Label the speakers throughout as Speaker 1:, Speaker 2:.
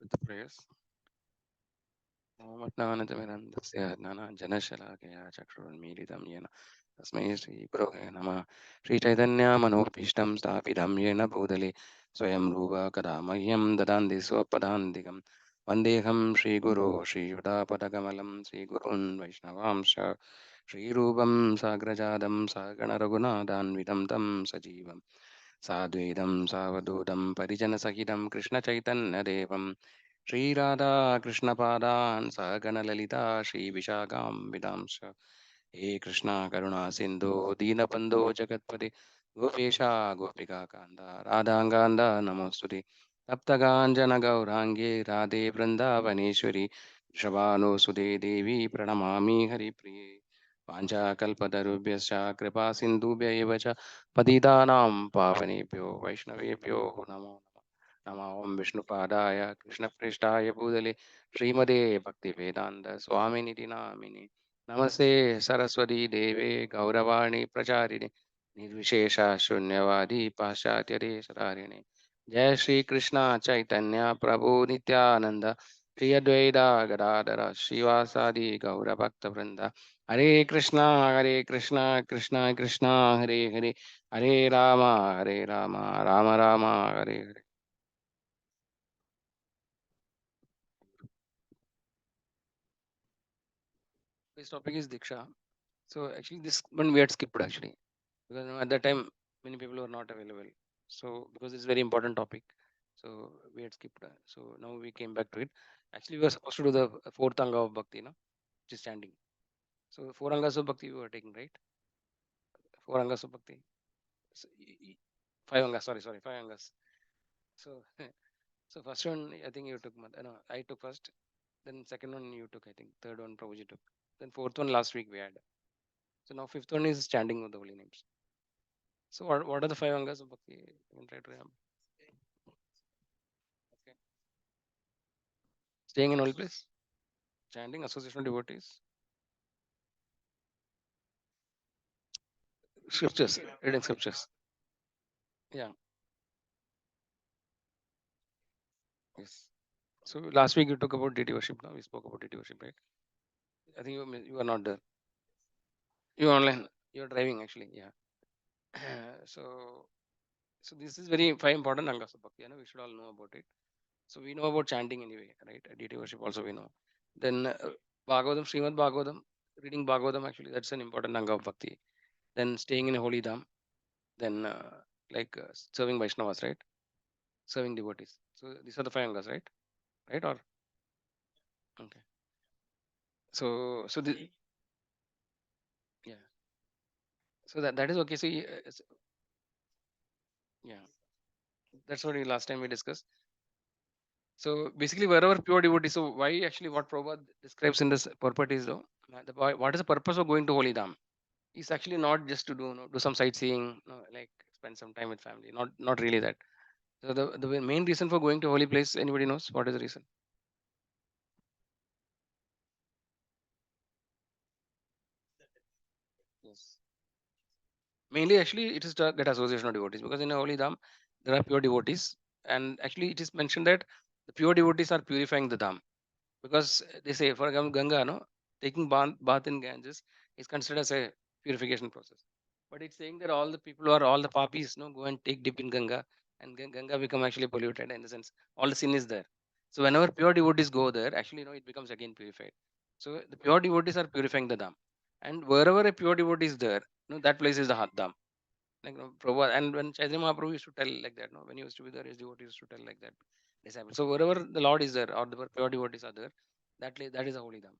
Speaker 1: with the prayers. Namanatamirantasya Janashalakaya Chakrunmilitam Yena Tasmai Sri Guruve Nama Sri Chaitanya Manopishtam Stapidam Yena Bhudale Swayam Rupa Kadamahyam Dadandi Swapadandikam Vandeham Sri Guru Sri Yudapadakamalam Sri Gurun Vaishnavamsha Sri Rupam Sagrajadam Sagana Raghunadan Vidam Tam Sajivam Sadvedam Savadudam Parijana Sahitam Krishna Chaitanya Devam Sri Radha Krishna Padan Sagana Lalita Sri Vishakam Vidamsha He Krishna Karuna Sindhu Dinabandho Jagatpati Gopesha Gopika Kanda Radhanganda Namosturi Taptaganjana Gaurangi Radhe Vrindavaneshwari Shabano Sude Devi Pranamami Hari Priye Panchakalpatarubhyascha Kripa Sindhubhya eva cha Patitanam Pavanebhyo Vaishnavebhyo Namo Namo Om Vishnupadaya Krishna Prishtaya Bhudale Srimade Bhaktivedanta Swaminiti Namine Namaste Saraswati Deve Gauravani Pracharini Nirvishesha Shunyavadi Paschatyade Sadarine Jai Shri Krishna Chaitanya Prabhu Nityananda Shri Advaita Gadadara Shivasadi Gaura Bhakta Vrinda Hare Krishna Krishna Krishna Hare Hare Hare Rama Rama Rama Hare Hare. This topic is Diksha. So actually this one we had skipped actually because at that time many people were not available. So because it's a very important topic, so we had skipped. So now we came back to it. Actually, we were supposed to do the fourth anga of bhakti, no, which is standing. So four angas of bhakti we were taking, right? Four angas of bhakti. So, five angas. Sorry, five angas. So so first one I think you took. No, I took first. Then second one you took. I think third one Prabhuji took. Then fourth one last week we had. So now fifth one is chanting of the holy names. So what are the five angas of bhakti? You can try to remember. Okay. Staying in holy place, chanting, association of devotees, scriptures, reading scriptures. Yeah. Yes. So last week you talked about deity worship. Now we spoke about deity worship, right? I think you are not there. You are online. You are driving actually. Yeah. so so this is very five important angas of bhakti. You know, we should all know about it. So we know about chanting anyway, right? Deity worship also we know. Then Bhagavatam, Srimad Bhagavatam, reading Bhagavatam actually that's an important anga of bhakti. Then staying in a holy dham. Then serving Vaishnavas, right? Serving devotees. So these are the five angas, right? Right or okay. So the yeah. So that is okay. See, yeah, that's what we last time we discussed. So basically, wherever pure devotee. So why actually what Prabhupada describes in this purport is though, what is the purpose of going to Holy Dham? It's actually not just to do do some sightseeing, like spend some time with family. Not really that. So the main reason for going to holy place, anybody knows what is the reason? Yes. Mainly, actually, it is to get association of devotees because in a holy dham there are pure devotees, and actually it is mentioned that the pure devotees are purifying the dham because they say for example Ganga, no, taking bath in Ganges is considered as a purification process. But it's saying that all the people who are all the papis, no, go and take dip in Ganga, and Ganga become actually polluted in the sense all the sin is there. So whenever pure devotees go there, actually, it becomes again purified. So the pure devotees are purifying the dham, and wherever a pure devotee is there, that place is the Hat dham. Like Prabhupada, and when Chaitanya Mahaprabhu used to tell like that, no, when he used to be there, his devotees used to tell like that. Disciples. So wherever the Lord is there or the pure devotees are there, that is a holy dham.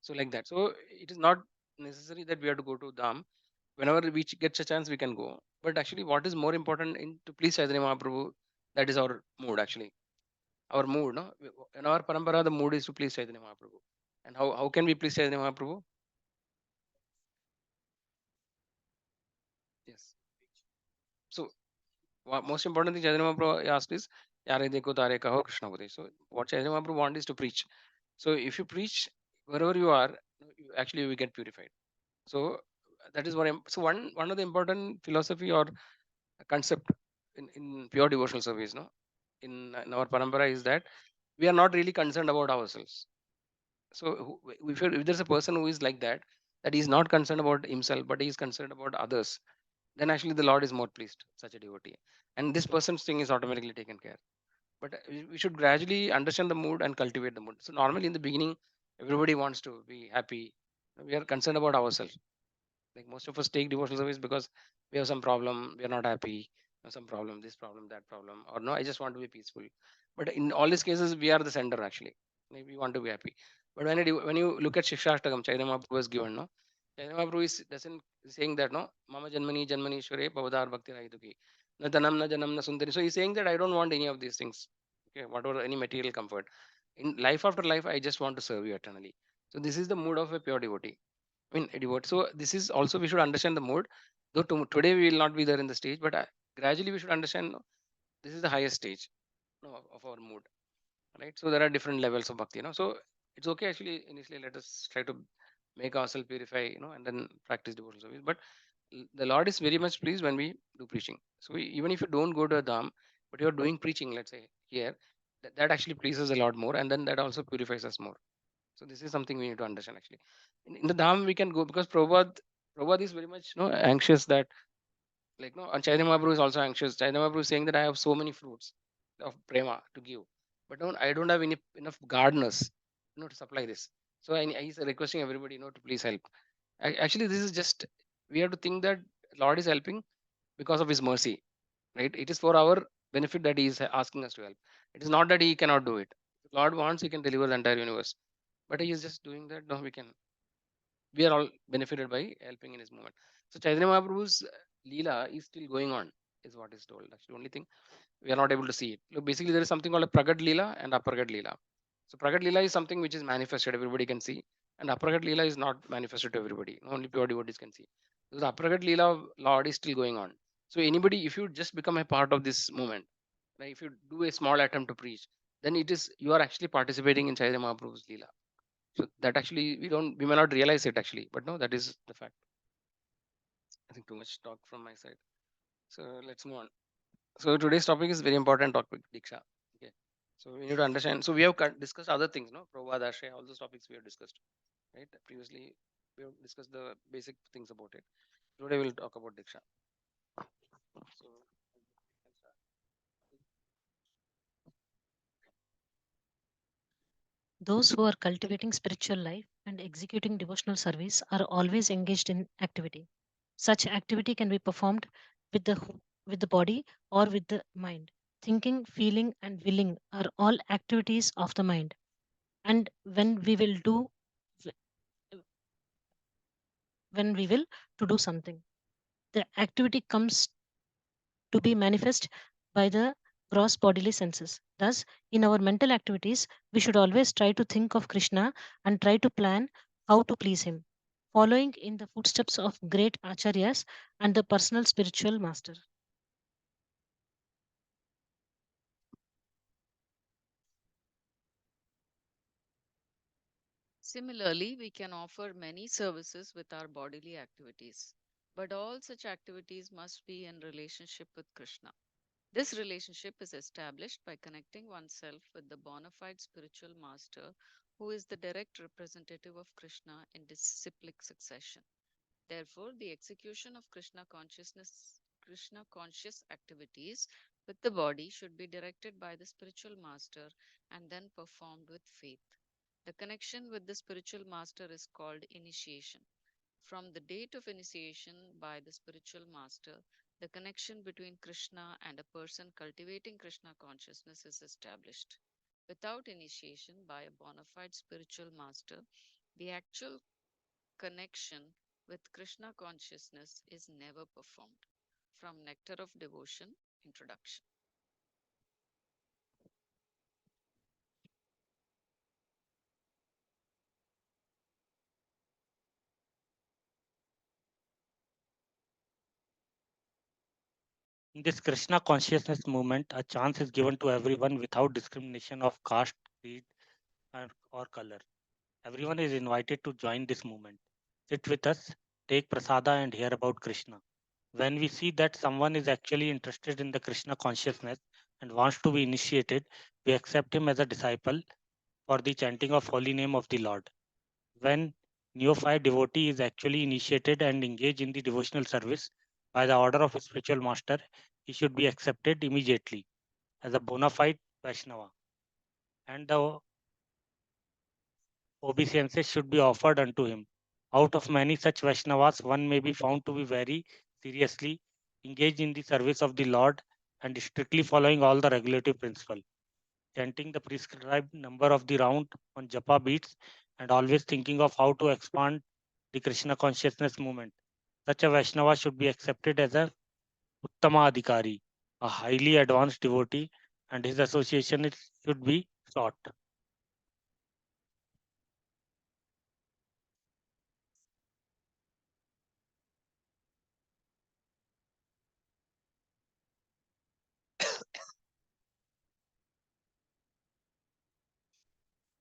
Speaker 1: So like that. So it is not necessary that we have to go to dham. Whenever we get a chance, we can go. But actually, what is more important in to please Chaitanya Mahaprabhu, that is our mood actually. Our mood, no? In our parampara, the mood is to please Chaitanya Mahaprabhu. And how can we please Chaitanya Mahaprabhu? Yes. So most important thing Chaitanya Mahaprabhu asked is, Yare deko tare kaho Krishna Bude. So what Chaitanya Mahaprabhu wants is to preach. So if you preach wherever you are, actually you will get purified. So that is what so one of the important philosophy or concept in pure devotional service, no, in our parampara is that we are not really concerned about ourselves. So if there's a person who is like that, that he's not concerned about himself, but he's concerned about others, then actually the Lord is more pleased, such a devotee. And this person's thing is automatically taken care. But we should gradually understand the mood and cultivate the mood. So normally in the beginning, everybody wants to be happy. We are concerned about ourselves. Like most of us take devotional service because we have some problem, we are not happy, some problem, this problem, that problem, or no, I just want to be peaceful. But in all these cases, we are the sender actually. Like, we want to be happy. But when you look at Shikshashtakam, Chaitanya Mahaprabhu was given, no, Chaitanya Mahaprabhu is doesn't saying that, no, Mama Janmani Janmani Shware Pavadar Bhakti Raituki, na Dhanam na Janam na Sundari. So he's saying that I don't want any of these things. Okay, whatever any material comfort. In life after life, I just want to serve you eternally. So this is the mood of a pure devotee. I mean, devote. So this is also we should understand the mode. Though today we will not be there in the stage, but gradually we should understand, no, this is the highest stage, no, of our mood, right? So there are different levels of bhakti, so it's okay actually. Initially, let us try to make ourselves purify, and then practice devotional service. But the Lord is very much pleased when we do preaching. So even if you don't go to a dham, but you are doing preaching, let's say here, that actually pleases a lot more, and then that also purifies us more. So this is something we need to understand actually. In the Dham we can go because Prabhupada is very much, anxious that, like, no, and Chaitanya Mahaprabhu is also anxious. Chaitanya Mahaprabhu is saying that I have so many fruits of prema to give, but I don't have enough gardeners, to supply this. So he's requesting everybody, to please help. Actually, this is just, we have to think that Lord is helping because of His mercy, right? It is for our benefit that He is asking us to help. It is not that He cannot do it. If Lord wants, He can deliver the entire universe, but He is just doing that. No, we are all benefited by helping in His movement. So Chaitanya Mahaprabhu's Leela is still going on, is what is told. That's the only thing we are not able to see it. Look, basically, there is something called a Pragat Leela and Aparagat Leela. So Pragat Leela is something which is manifested, everybody can see, and Aparagat Leela is not manifested to everybody. Only pure devotees can see. So the Aparagat Leela of Lord is still going on. So anybody, if you just become a part of this movement, like if you do a small attempt to preach, then it is you are actually participating in Chaitanya Mahaprabhu's Leela. So that actually we may not realize it actually, but no, that is the fact. I think too much talk from my side. So let's move on. So today's topic is very important topic, Diksha. Okay. So we need to understand. So we have discussed other things, no? Prabhupada, Ashraya, all those topics we have discussed, right? Previously, we have discussed the basic things about it. Today we'll talk about Diksha. So
Speaker 2: Those who are cultivating spiritual life and executing devotional service are always engaged in activity. Such activity can be performed with with the body or with the mind. Thinking, feeling, and willing are all activities of the mind. And when we will to do something, the activity comes to be manifest by the gross bodily senses. Thus, in our mental activities, we should always try to think of Krishna and try to plan how to please him, following in the footsteps of great acharyas and the personal spiritual master.
Speaker 3: Similarly, we can offer many services with our bodily activities, but all such activities must be in relationship with Krishna. This relationship is established by connecting oneself with the bona fide spiritual master who is the direct representative of Krishna in disciplic succession. Therefore, the execution of Krishna conscious activities with the body should be directed by the spiritual master and then performed with faith. The connection with the spiritual master is called initiation. From the date of initiation by the spiritual master, the connection between Krishna and a person cultivating Krishna consciousness is established. Without initiation by a bona fide spiritual master, the actual connection with Krishna consciousness is never performed. From Nectar of Devotion, Introduction.
Speaker 4: In this Krishna consciousness movement, a chance is given to everyone without discrimination of caste, creed, or color. Everyone is invited to join this movement. Sit with us, take prasada, and hear about Krishna. When we see that someone is actually interested in the Krishna consciousness, and wants to be initiated, we accept him as a disciple for the chanting of holy name of the Lord. When neophyte devotee is actually initiated and engaged in the devotional service by the order of his spiritual master, he should be accepted immediately as a bona fide Vaishnava, and the obeisances should be offered unto him. Out of many such Vaishnavas, one may be found to be very seriously engaged in the service of the Lord and strictly following all the regulative principles, chanting the prescribed number of the round on japa beats, and always thinking of how to expand the Krishna consciousness movement. Such a Vaishnava should be accepted as a Uttama Adhikari, a highly advanced devotee, and his association should be sought.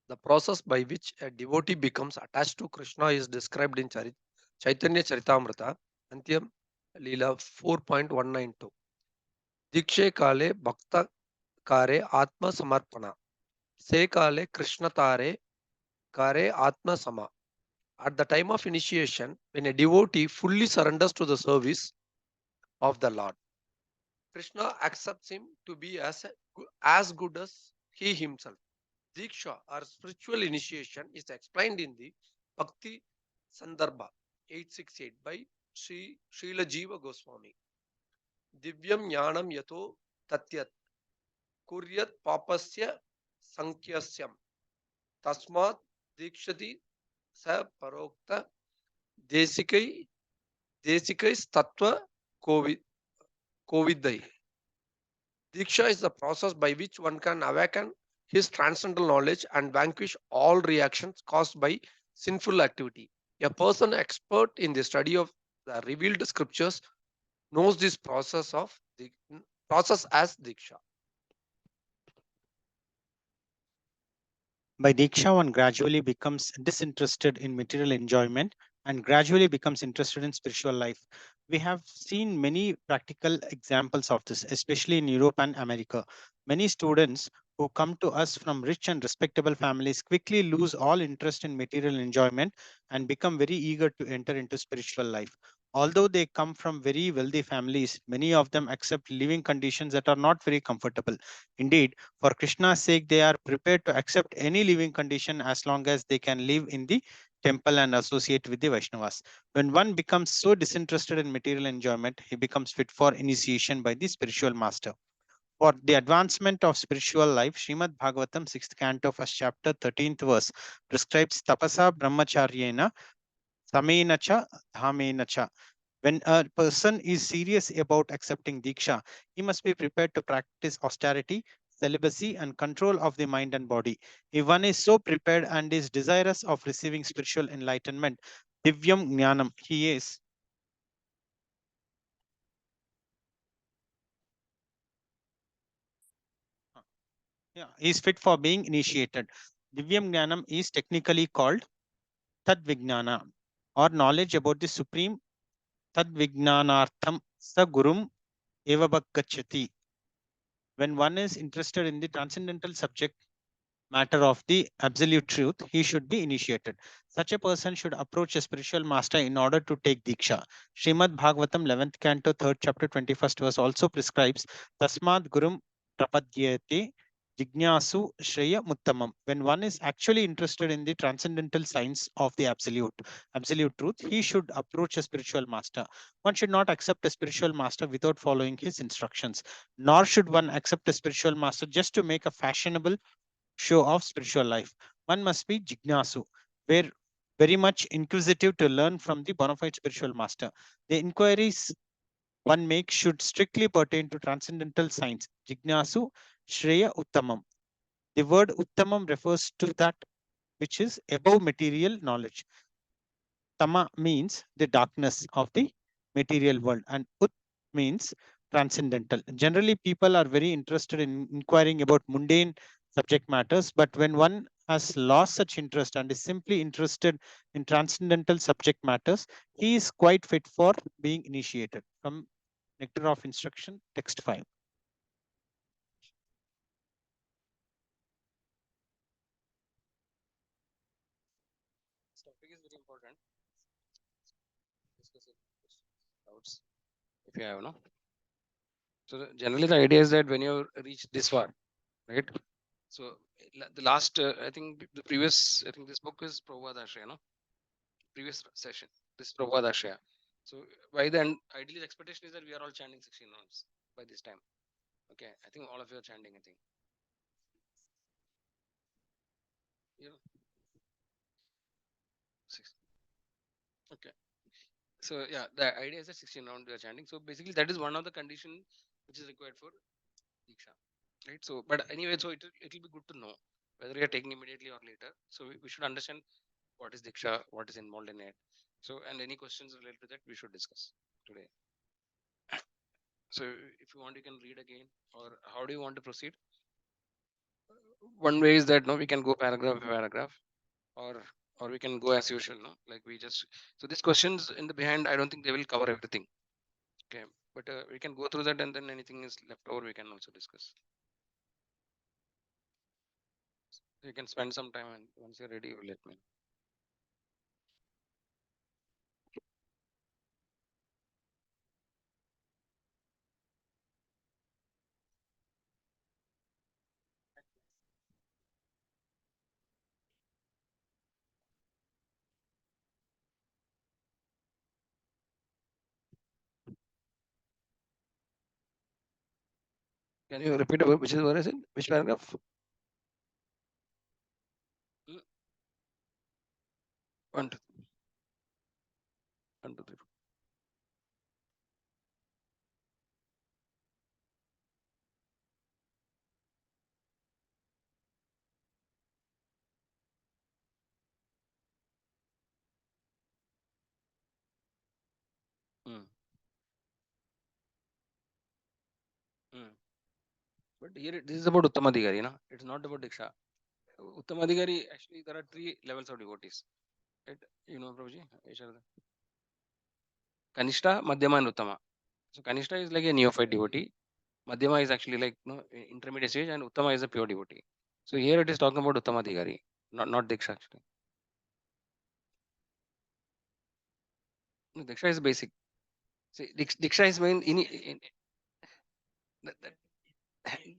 Speaker 5: The process by which a devotee becomes attached to Krishna is described in Chaitanya Charitamrita, Antyam Leela 4.192. Dikshe kale bhakta kare atma samarpana. Se kale Krishna tare kare atma sama. At the time of initiation, when a devotee fully surrenders to the service of the Lord, Krishna accepts him to be as good as he himself. Diksha or spiritual initiation is explained in the Bhakti Sandarbha 868 by Srila Jiva Goswami. Divyam Jnanam Yato Tatyat Kuryat Papasya Sankyasyam Tasmat Dikshati Sa Parokta Desikai Desikai Tattva Kovidai. Diksha is the process by which one can awaken his transcendental knowledge and vanquish all reactions caused by sinful activity. A person expert in the study of the revealed scriptures knows this process as Diksha.
Speaker 6: By Diksha, one gradually becomes disinterested in material enjoyment and gradually becomes interested in spiritual life. We have seen many practical examples of this, especially in Europe and America. Many students who come to us from rich and respectable families quickly lose all interest in material enjoyment and become very eager to enter into spiritual life. Although they come from very wealthy families, many of them accept living conditions that are not very comfortable. Indeed, for Krishna's sake, they are prepared to accept any living condition as long as they can live in the temple and associate with the Vaishnavas. When one becomes so disinterested in material enjoyment, he becomes fit for initiation by the spiritual master. For the advancement of spiritual life, Srimad Bhagavatam, 6th canto, 1st chapter, 13th verse, prescribes tapasa brahmacharyena samena cha dhamena cha. When a person is serious about accepting Diksha, he must be prepared to practice austerity, celibacy, and control of the mind and body. If one is so prepared and is desirous of receiving spiritual enlightenment, Divyam Jnanam, he is. Yeah, he is fit for being initiated. Divyam Jnanam is technically called Tadvijnana, or knowledge about the supreme Tadvijnanartham Sagurum Evabhagachati. When one is interested in the transcendental subject matter of the absolute truth, he should be initiated. Such a person should approach a spiritual master in order to take Diksha. Srimad Bhagavatam 11th canto 3rd chapter 21st verse also prescribes Tasmad Gurum Prapadyate Jignasu Shreya Muttamam. When one is actually interested in the transcendental science of the absolute truth, he should approach a spiritual master. One should not accept a spiritual master without following his instructions, nor should one accept a spiritual master just to make a fashionable show of spiritual life. One must be jignasu, where very much inquisitive to learn from the bona fide spiritual master. The inquiries one makes should strictly pertain to transcendental science. Jignasu Shreya Uttamam. The word Uttamam refers to that which is above material knowledge. Tama means the darkness of the material world, and Ut means transcendental. Generally, people are very interested in inquiring about mundane subject matters, but when one has lost such interest and is simply interested in transcendental subject matters, he is quite fit for being initiated. From Nectar of Instruction, text 5.
Speaker 1: if you have, no. So generally the idea is that when you reach this far, right? So the last, I think the previous, I think this book is Prabhupada, no? Previous session, this Prabhupada. So by then, ideally the expectation is that we are all chanting 16 rounds by this time. Okay, I think all of you are chanting, I think. Yeah. Okay. So yeah, the idea is that 16 round we are chanting. So basically that is one of the condition which is required for Diksha. Right. So but anyway, so it'll be good to know whether we are taking immediately or later. So we should understand what is Diksha, what is involved in it. So and any questions related to that we should discuss today. So if you want, you can read again, or how do you want to proceed? One way is that no, we can go paragraph by paragraph, or we can go as usual, no, like we just. So these questions in the behind, I don't think they will cover everything. Okay, but we can go through that, and then anything is left over, we can also discuss. You can spend some time, and once you're ready, you let me know. Can you repeat about which is what is it? Which paragraph? Hmm, One, two, one, two, three. Hmm, hmm. But here this is about Uttamadhikari, no? It's not about Diksha. Uttamadhikari, actually, there are three levels of devotees. Right? You know, Prabhuji? Which are the Kanishta, Madhyama, and Uttama. So Kanishta is like a neophyte devotee. Madhyama is actually like no intermediate stage, and Uttama is a pure devotee. So here it is talking about Uttamadhikari, not Diksha actually. No, Diksha is basic. See, Diksha is main that,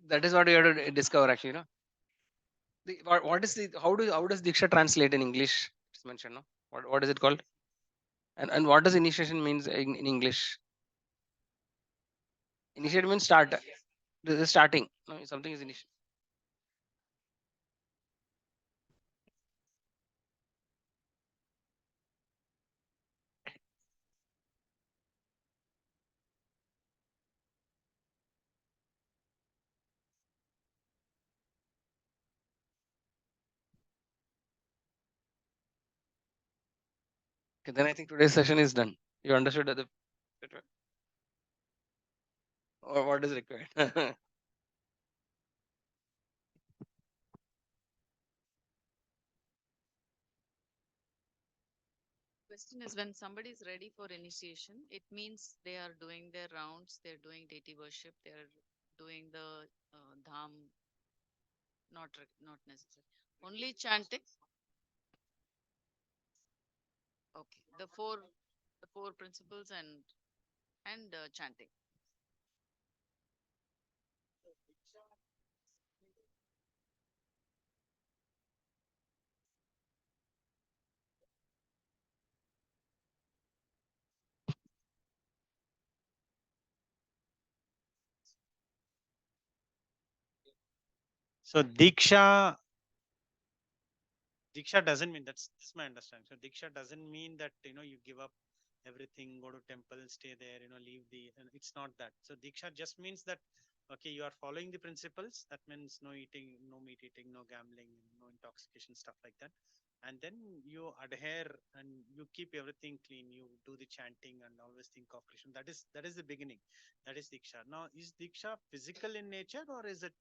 Speaker 1: that is what you have to discover actually, no? What is the how does Diksha translate in English? It's mentioned, no? What is it called? And what does initiation means in English? Initiate means start. This is starting. No, something is initial. Okay, then I think today's session is done. You understood the or what is required.
Speaker 3: Question is, when somebody is ready for initiation, it means they are doing their rounds, they're doing deity worship, they're doing the dham, not necessary. Only chanting. Okay, the four principles and chanting.
Speaker 6: So Diksha doesn't mean that's my understanding. So Diksha doesn't mean that you give up everything, go to temple, stay there, leave the. And it's not that. So Diksha just means that okay, you are following the principles. That means no eating, no meat eating, no gambling, no intoxication, stuff like that. And then you adhere and you keep everything clean. You do the chanting and always think of Krishna. That is the beginning. That is Diksha. Now, is Diksha physical in nature or is it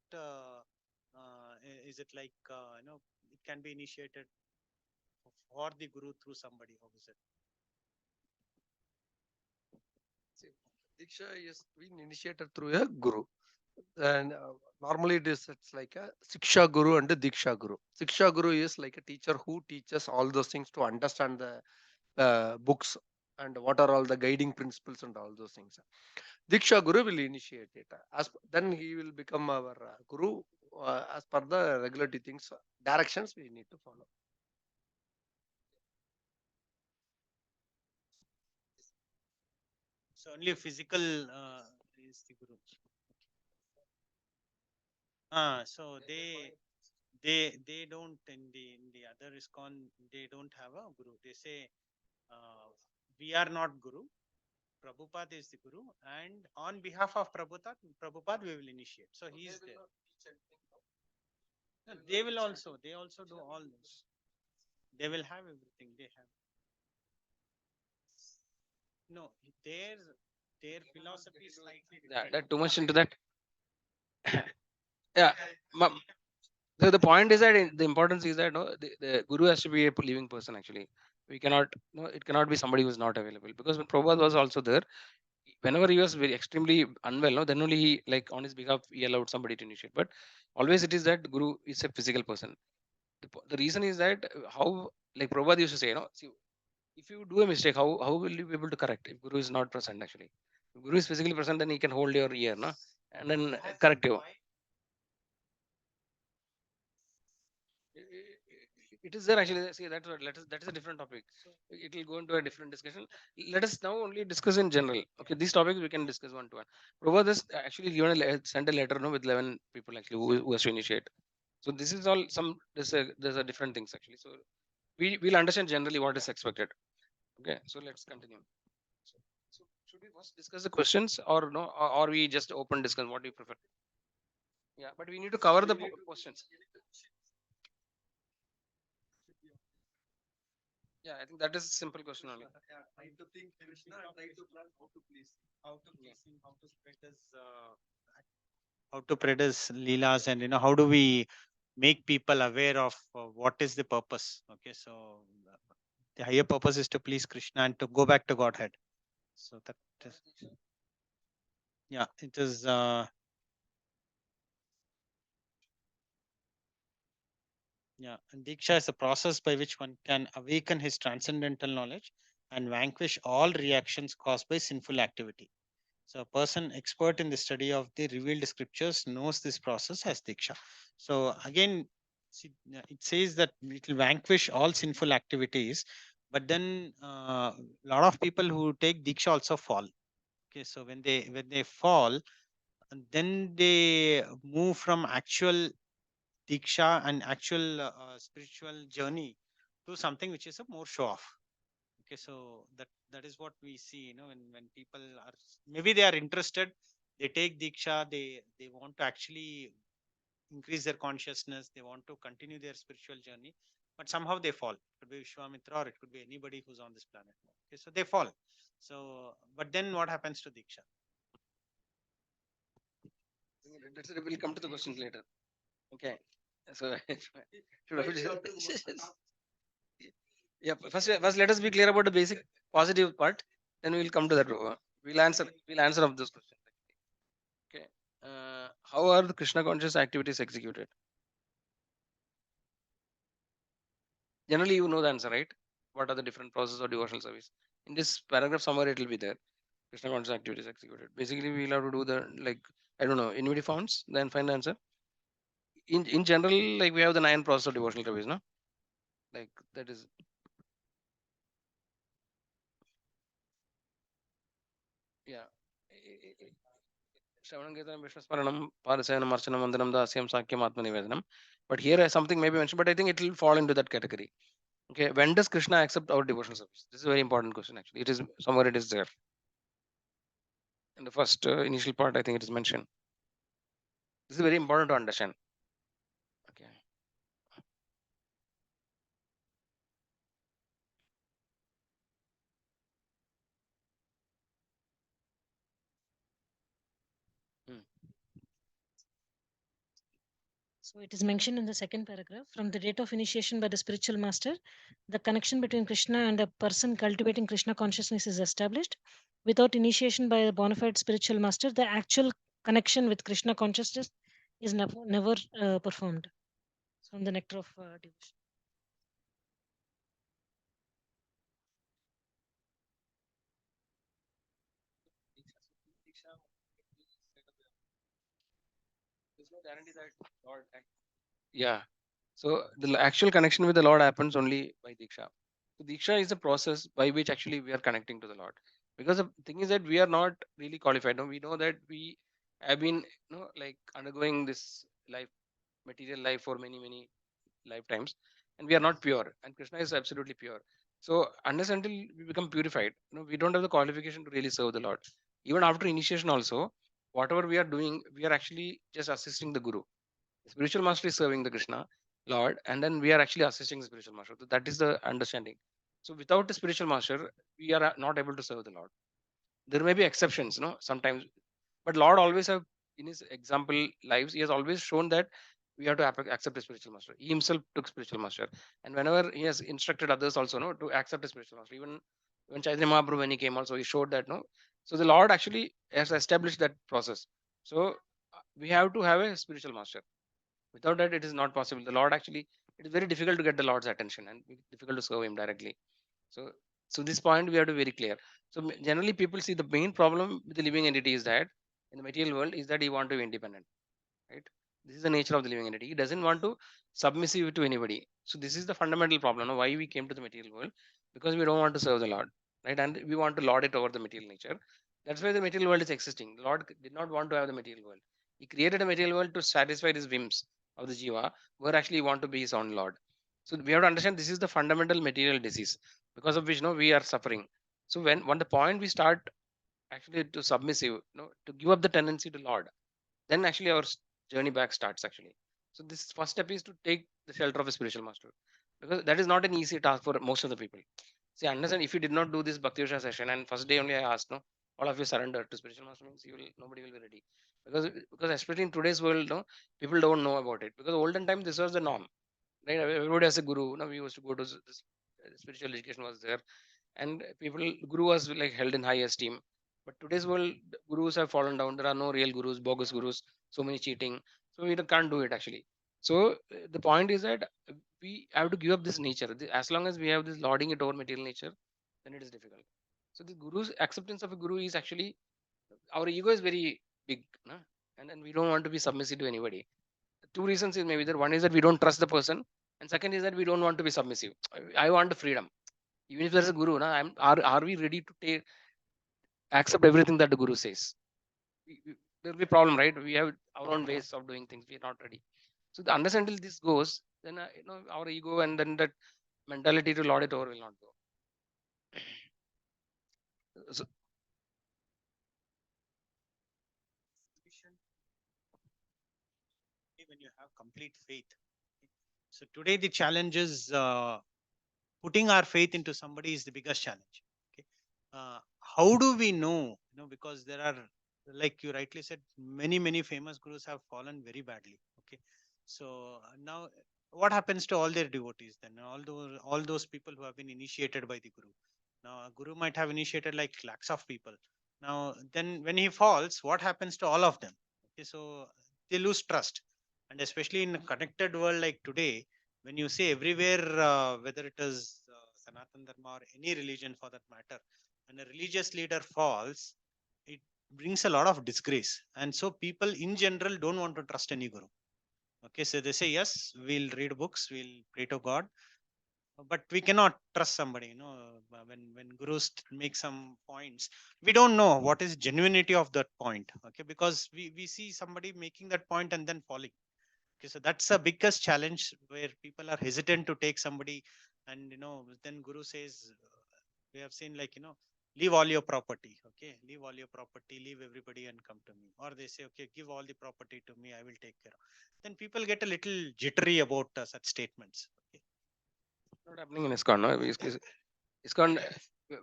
Speaker 6: like it can be initiated for the guru through somebody? How is it?
Speaker 5: See, Diksha is being initiated through a guru. And normally it's like a Siksha Guru and a Diksha Guru. Siksha Guru is like a teacher who teaches all those things to understand the books and what are all the guiding principles and all those things. Diksha Guru will initiate it. Then he will become our Guru as per the regulatory things, directions we need to follow.
Speaker 6: So only physical is the guru. So they don't in the other ISKCON they don't have a guru. They say we are not guru. Prabhupada is the guru, and on behalf of Prabhupada we will initiate. So he is there. No, they also do all this. They will have everything. They have no their philosophy is slightly
Speaker 1: Yeah,
Speaker 6: different.
Speaker 1: that too much into that. Yeah. So the point is that the importance is that no, the guru has to be a living person. Actually, we cannot no, it cannot be somebody who is not available, because when Prabhupada was also there, whenever he was very extremely unwell, no, then only he, like, on his behalf, he allowed somebody to initiate. But always it is that guru is a physical person. The reason is that how, like Prabhupada used to say, see, if you do a mistake, how will you be able to correct if guru is not present? Actually, if guru is physically present, then he can hold your ear, no, and then correct you. It is there actually. See, that is a different topic. It will go into a different discussion. Let us now only discuss in general. Okay, these topics we can discuss one to one. Prabhupada has actually given sent a letter, no, with 11 people actually who has to initiate. So this is all some there's a different things actually. So we'll understand generally what is expected. Okay, so let's continue. So should we first discuss the questions, or no, or we just open discuss? What do you prefer? Yeah, but we need to cover the questions. Yeah, I think that is a simple question only.
Speaker 6: Try to think Krishna, try to plan how to please him, how to please him, how to spread his leelas, and how do we make people aware of what is the purpose. Okay, so uh, the higher purpose is to please Krishna and to go back to Godhead. So that is, yeah, it is. Yeah, and Diksha is a process by which one can awaken his transcendental knowledge and vanquish all reactions caused by sinful activity. So, a person expert in the study of the revealed scriptures knows this process as Diksha. So, again, see, it says that it will vanquish all sinful activities, but then a lot of people who take Diksha also fall. Okay, so when they fall, and then they move from actual Diksha and actual spiritual journey to something which is a more show off. Okay, so that is what we see. When people are maybe they are interested, they take Diksha, they want to actually increase their consciousness, they want to continue their spiritual journey, but somehow they fall. It could be Vishwamitra or it could be anybody who's on this planet. Okay, so they fall. So, but then what happens to Diksha?
Speaker 1: We'll come to the questions later. Okay. So should I- yeah, first let us be clear about the basic positive part. Then we'll come to that. We'll answer of those questions. Okay. How are the Krishna conscious activities executed? Generally, you know the answer, right? What are the different processes of devotional service? In this paragraph, somewhere it will be there. Krishna conscious activities executed. Basically, we'll have to do the, like, I don't know, infinity founds, then find the answer. In general, like, we have the 9 process of devotional service, no? Like, that is, yeah. Shravanam Kirtanam Vishnu Smaranam Parasayanam Archanam Vandanam Dasyam Sakyam Atmanivedanam. But here something may be mentioned, but I think it will fall into that category. Okay, when does Krishna accept our devotional service? This is a very important question actually. It is somewhere, it is there. In the first initial part, I think it is mentioned. This is very important to understand. Okay. Hmm.
Speaker 2: So it is mentioned in the second paragraph. From the date of initiation by the spiritual master, the connection between Krishna and a person cultivating Krishna consciousness is established. Without initiation by a bona fide spiritual master, the actual connection with Krishna consciousness is never performed. From the nectar of devotion.
Speaker 1: there's no guarantee that Lord. Yeah. So the actual connection with the Lord happens only by Diksha. So Diksha is the process by which actually we are connecting to the Lord. Because the thing is that we are not really qualified. No, we know that we have been, like undergoing this life, material life for many lifetimes, and we are not pure. And Krishna is absolutely pure. So unless until we become purified, we don't have the qualification to really serve the Lord. Even after initiation, also, whatever we are doing, we are actually just assisting the Guru. The spiritual master is serving the Krishna Lord, and then we are actually assisting the spiritual master. So that is the understanding. So without the spiritual master, we are not able to serve the Lord. There may be exceptions, sometimes, but Lord always have in his example lives, he has always shown that we have to accept a spiritual master. He himself took spiritual master, and whenever he has instructed others also, no, to accept a spiritual master. Even when Chaitanya Mahaprabhu, when he came, also he showed that, no. So the Lord actually has established that process. So we have to have a spiritual master. Without that, it is not possible. The Lord actually, it is very difficult to get the Lord's attention and difficult to serve Him directly. So, so this point we have to be very clear. So generally, people see the main problem with the living entity is that in the material world is that he want to be independent, right? This is the nature of the living entity. He doesn't want to submissive to anybody. So this is the fundamental problem. Now, why we came to the material world? Because we don't want to serve the Lord, right? And we want to lord it over the material nature. That's why the material world is existing. The Lord did not want to have the material world. He created a material world to satisfy his whims of the jiva, where actually he want to be his own Lord. So we have to understand this is the fundamental material disease because of which we are suffering. So when the point we start actually to submissive, to give up the tendency to Lord, then actually our journey back starts actually. So this first step is to take the shelter of a spiritual master, because that is not an easy task for most of the people. See, understand, if you did not do this Bhakti Vriksha session and first day only I asked, no, all of you surrender to spiritual master, means you will, nobody will be ready. Because especially in today's world, no, people don't know about it. Because olden time this was the norm, right? Everybody has a guru. We used to go to this, spiritual education was there, and people, guru was like held in high esteem. But today's world, gurus have fallen down. There are no real gurus, bogus gurus, so many cheating, so we can't do it actually. So the point is that we have to give up this nature. As long as we have this lording it over material nature, then it is difficult. So the guru's acceptance of a guru is actually, our ego is very big, na? And then we don't want to be submissive to anybody. Two reasons is maybe there. One is that we don't trust the person, and second is that we don't want to be submissive. I want the freedom. Even if there's a guru, are we ready to take accept everything that the guru says? There will be problem, right? We have our own ways of doing things. We are not ready. So unless until this goes, then our ego and then that mentality to lord it over will not go. So,
Speaker 6: When you have complete faith. So today the challenge is putting our faith into somebody is the biggest challenge. Okay, how do we know? Because there are, like you rightly said, many famous gurus have fallen very badly. Okay, so now what happens to all their devotees then? All those people who have been initiated by the guru. Now a guru might have initiated like lakhs of people. Now then when he falls, what happens to all of them? Okay, so they lose trust, and especially in a connected world like today, when you say everywhere, whether it is Sanatan Dharma or any religion for that matter, when a religious leader falls, it brings a lot of disgrace. And so people in general don't want to trust any guru. Okay, so they say, yes, we'll read books, we'll pray to God, but we cannot trust somebody. When gurus make some points, we don't know what is genuinity of that point. Okay, because we see somebody making that point and then falling. Okay, so that's the biggest challenge where people are hesitant to take somebody, and then guru says, we have seen, like, leave all your property. Okay, leave all your property, leave everybody and come to me. Or they say, okay, give all the property to me, I will take care. Then people get a little jittery about such statements. Okay.
Speaker 1: not happening in ISKCON. No? ISKCON,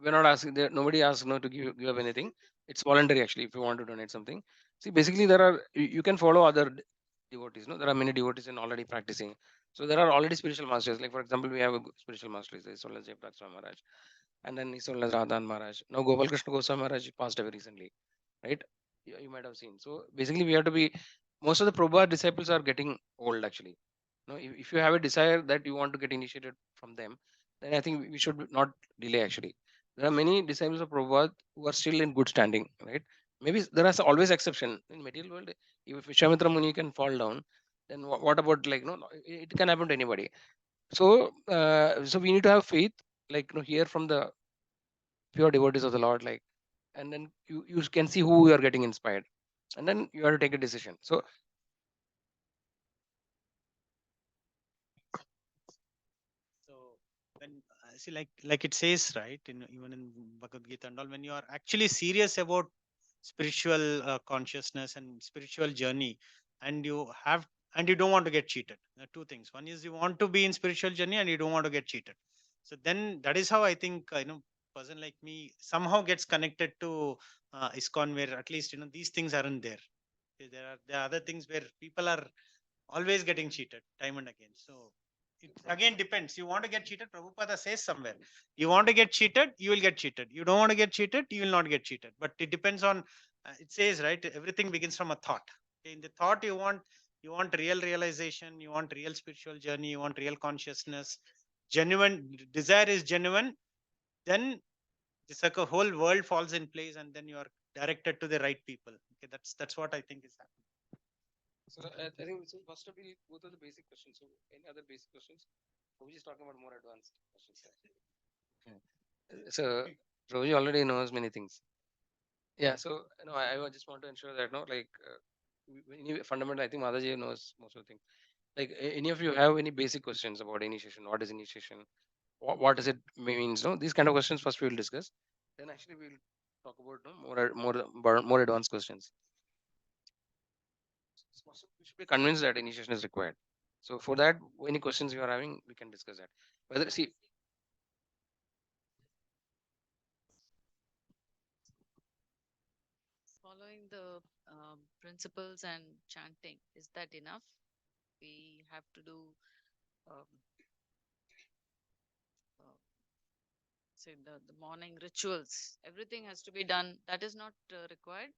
Speaker 1: we're not asking. Nobody asks no to give up anything. It's voluntary actually. If you want to donate something, see, basically there are, you can follow other devotees. No, there are many devotees and already practicing. So there are already spiritual masters. Like for example, we have a spiritual master, is Solas Jayaprak Swami Maharaj, and then Solas Radhan Maharaj. Now Gopal Krishna Goswami Maharaj passed away recently, right? You might have seen. So basically, we have to be. Most of the Prabhupada disciples are getting old actually. No, if you have a desire that you want to get initiated from them, then I think we should not delay actually. There are many disciples of Prabhupada who are still in good standing, right? Maybe there are always exception in material world. If Vishwamitra Muni can fall down, then what about, like, no, it can happen to anybody. So so we need to have faith, like, hear from the pure devotees of the Lord, like, and then you can see who you are getting inspired, and then you have to take a decision. So
Speaker 6: So when see, like it says, right, in even in Bhagavad Gita and all, when you are actually serious about spiritual consciousness and spiritual journey, and you don't want to get cheated. There are two things. One is you want to be in spiritual journey and you don't want to get cheated. So then that is how I think person like me somehow gets connected to ISKCON, where at least these things aren't there. Okay, there are other things where people are always getting cheated time and again. So it again depends. You want to get cheated, Prabhupada says somewhere. You want to get cheated, you will get cheated. You don't want to get cheated, you will not get cheated. But it depends on. It says, right. Everything begins from a thought. Okay, in the thought, you want real realization. You want real spiritual journey. You want real consciousness. Genuine desire is genuine. Then the whole world falls in place, and then you are directed to the right people. Okay, that's what I think is happening.
Speaker 1: so I think, so first of all, we'll go through the basic questions. So any other basic questions? We're just talking about more advanced questions. So Roji already knows many things. Yeah. So I just want to ensure that, no, like, fundamental. I think Mataji knows most of the things. Like, any of you have any basic questions about initiation? What is initiation? What does it means? No, these kind of questions first we will discuss. Then actually we'll talk about, no, more advanced questions. So we should be convinced that initiation is required. So for that, any questions you are having, we can discuss that. Whether, see,
Speaker 3: Following the principles and chanting, is that enough? We have to do, um, uh, say, the morning rituals. Everything has to be done. That is not required.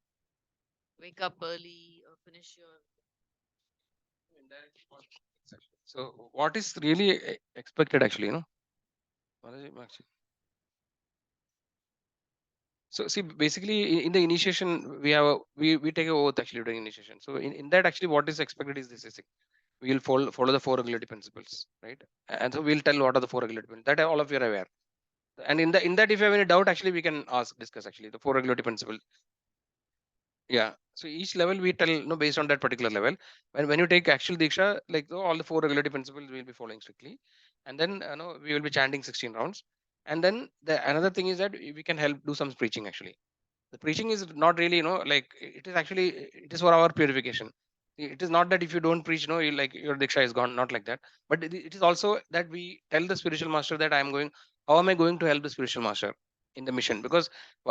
Speaker 3: Wake up early or finish your.
Speaker 1: so what is really expected actually, Mataji, actually. So see, basically in the initiation, we take a oath actually during initiation. So in that, actually what is expected is this: is we'll follow the four regulatory principles, right? And so we'll tell what are the four regulatory principles that all of you are aware. And in that, if you have any doubt, actually we can discuss actually the four regulatory principles. Yeah. So each level we tell, based on that particular level. When you take actual diksha, like, all the four regulatory principles we'll be following strictly, and then we will be chanting 16 rounds. And then the another thing is that we can help do some preaching actually. The preaching is not really, like, it is actually, it is for our purification. It is not that if you don't preach, like, your diksha is gone, not like that. But it is also that we tell the spiritual master that how am I going to help the spiritual master in the mission? Because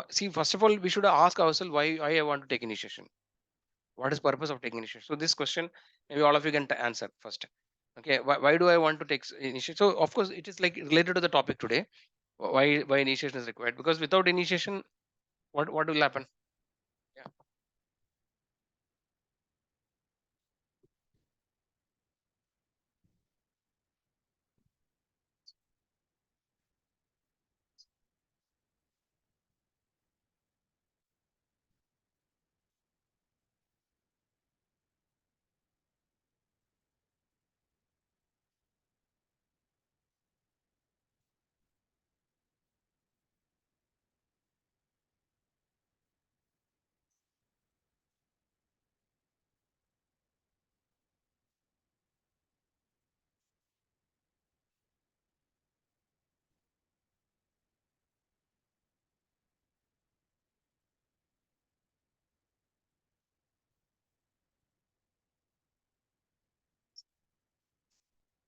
Speaker 1: see, first of all, we should ask ourselves why I want to take initiation. What is purpose of taking initiation? So this question, maybe all of you can answer first. Okay, why do I want to take initiation? So of course it is like related to the topic today. Why initiation is required? Because without initiation, what will happen? Yeah.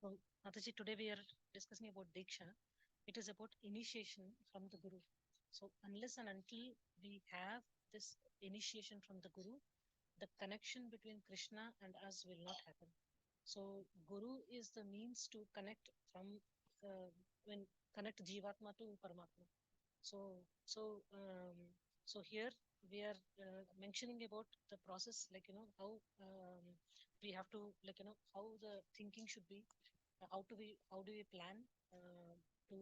Speaker 2: So, Mataji, today we are discussing about Diksha. It is about initiation from the Guru. So, unless and until we have this initiation from the Guru, the connection between Krishna and us will not happen. So, Guru is the means to connect from uh, when connect Jivatma to Paramatma. So, so, so here we are mentioning about the process, like how we have to, like how the thinking should be, how do we plan to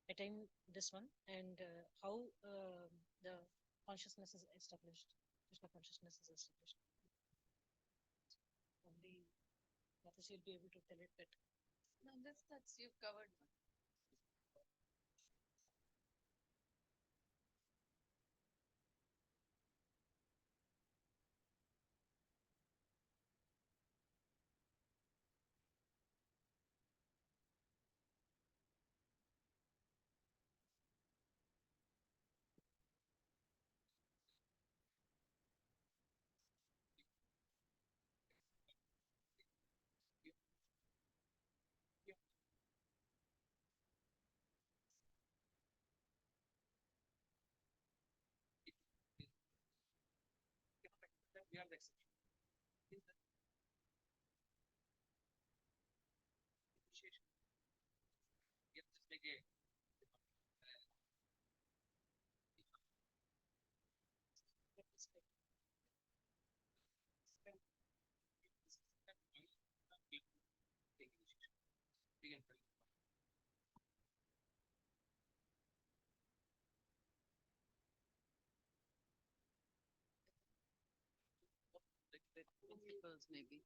Speaker 2: attain this one, and how the consciousness is established. Krishna consciousness is established. Only Mataji will be able to tell it better.
Speaker 3: No, that's you've covered. Principles maybe.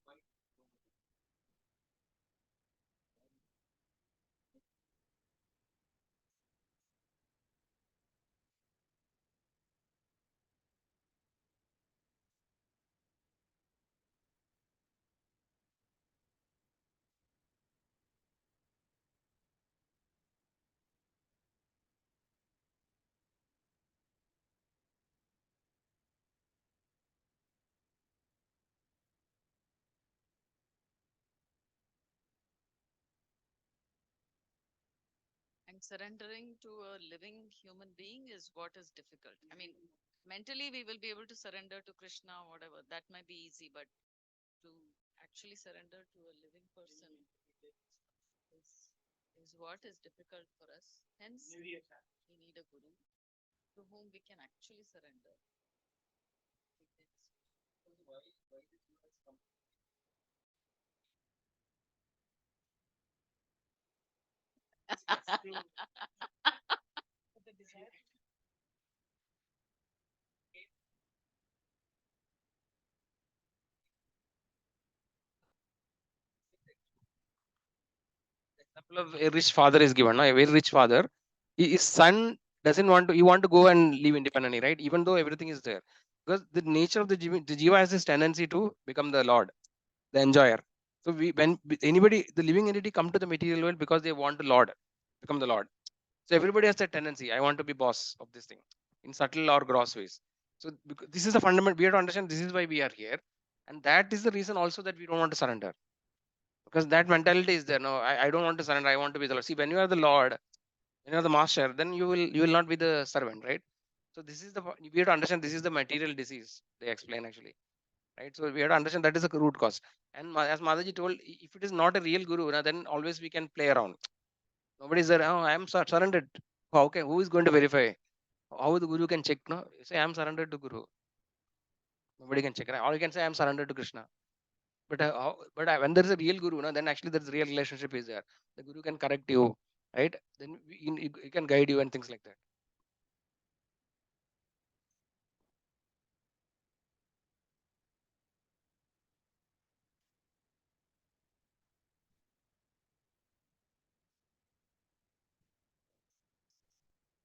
Speaker 3: And surrendering to a living human being is what is difficult. I mean, mentally we will be able to surrender to Krishna or whatever. That might be easy, but to actually surrender to a living person is, is what is difficult for us. Hence, we need a guru to whom we can actually surrender.
Speaker 2: But the desire
Speaker 1: Example of a rich father is given. No? A very rich father, his son doesn't want to. He want to go and live independently, right? Even though everything is there, because the nature of the jiva has this tendency to become the lord, the enjoyer. So when anybody, the living entity, come to the material world because they want to lord, become the lord. So everybody has that tendency. I want to be boss of this thing, in subtle or gross ways. So this is the fundamental. We have to understand this is why we are here, and that is the reason also that we don't want to surrender, because that mentality is there. No, I don't want to surrender. I want to be the Lord. See, when you are the Lord, when you are the master, then you will not be the servant, right? So this is the we have to understand. This is the material disease they explain actually, right? So we have to understand that is the root cause. And as Madaji told, if it is not a real guru, then always we can play around. Nobody is there. Oh, I am surrendered. Oh, okay, who is going to verify? How the guru can check? No, you say I am surrendered to guru. Nobody can check. Right? Or you can say I am surrendered to Krishna. But when there is a real guru, then actually there is real relationship is there. The guru can correct you, right? Then he can guide you and things like that.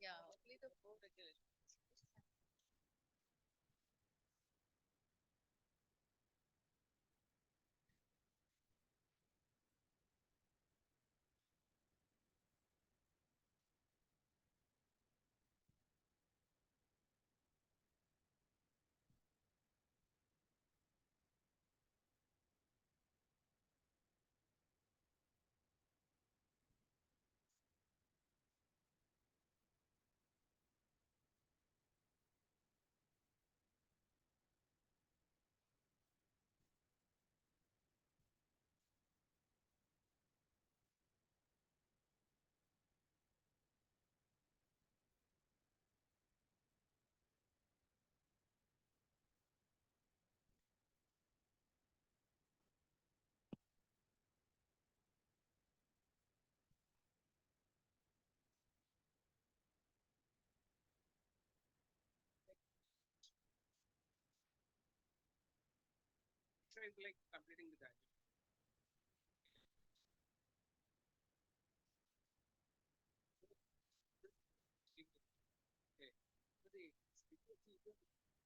Speaker 3: Yeah, only the four regulations.
Speaker 1: trying to like completing the graduation. Okay. So the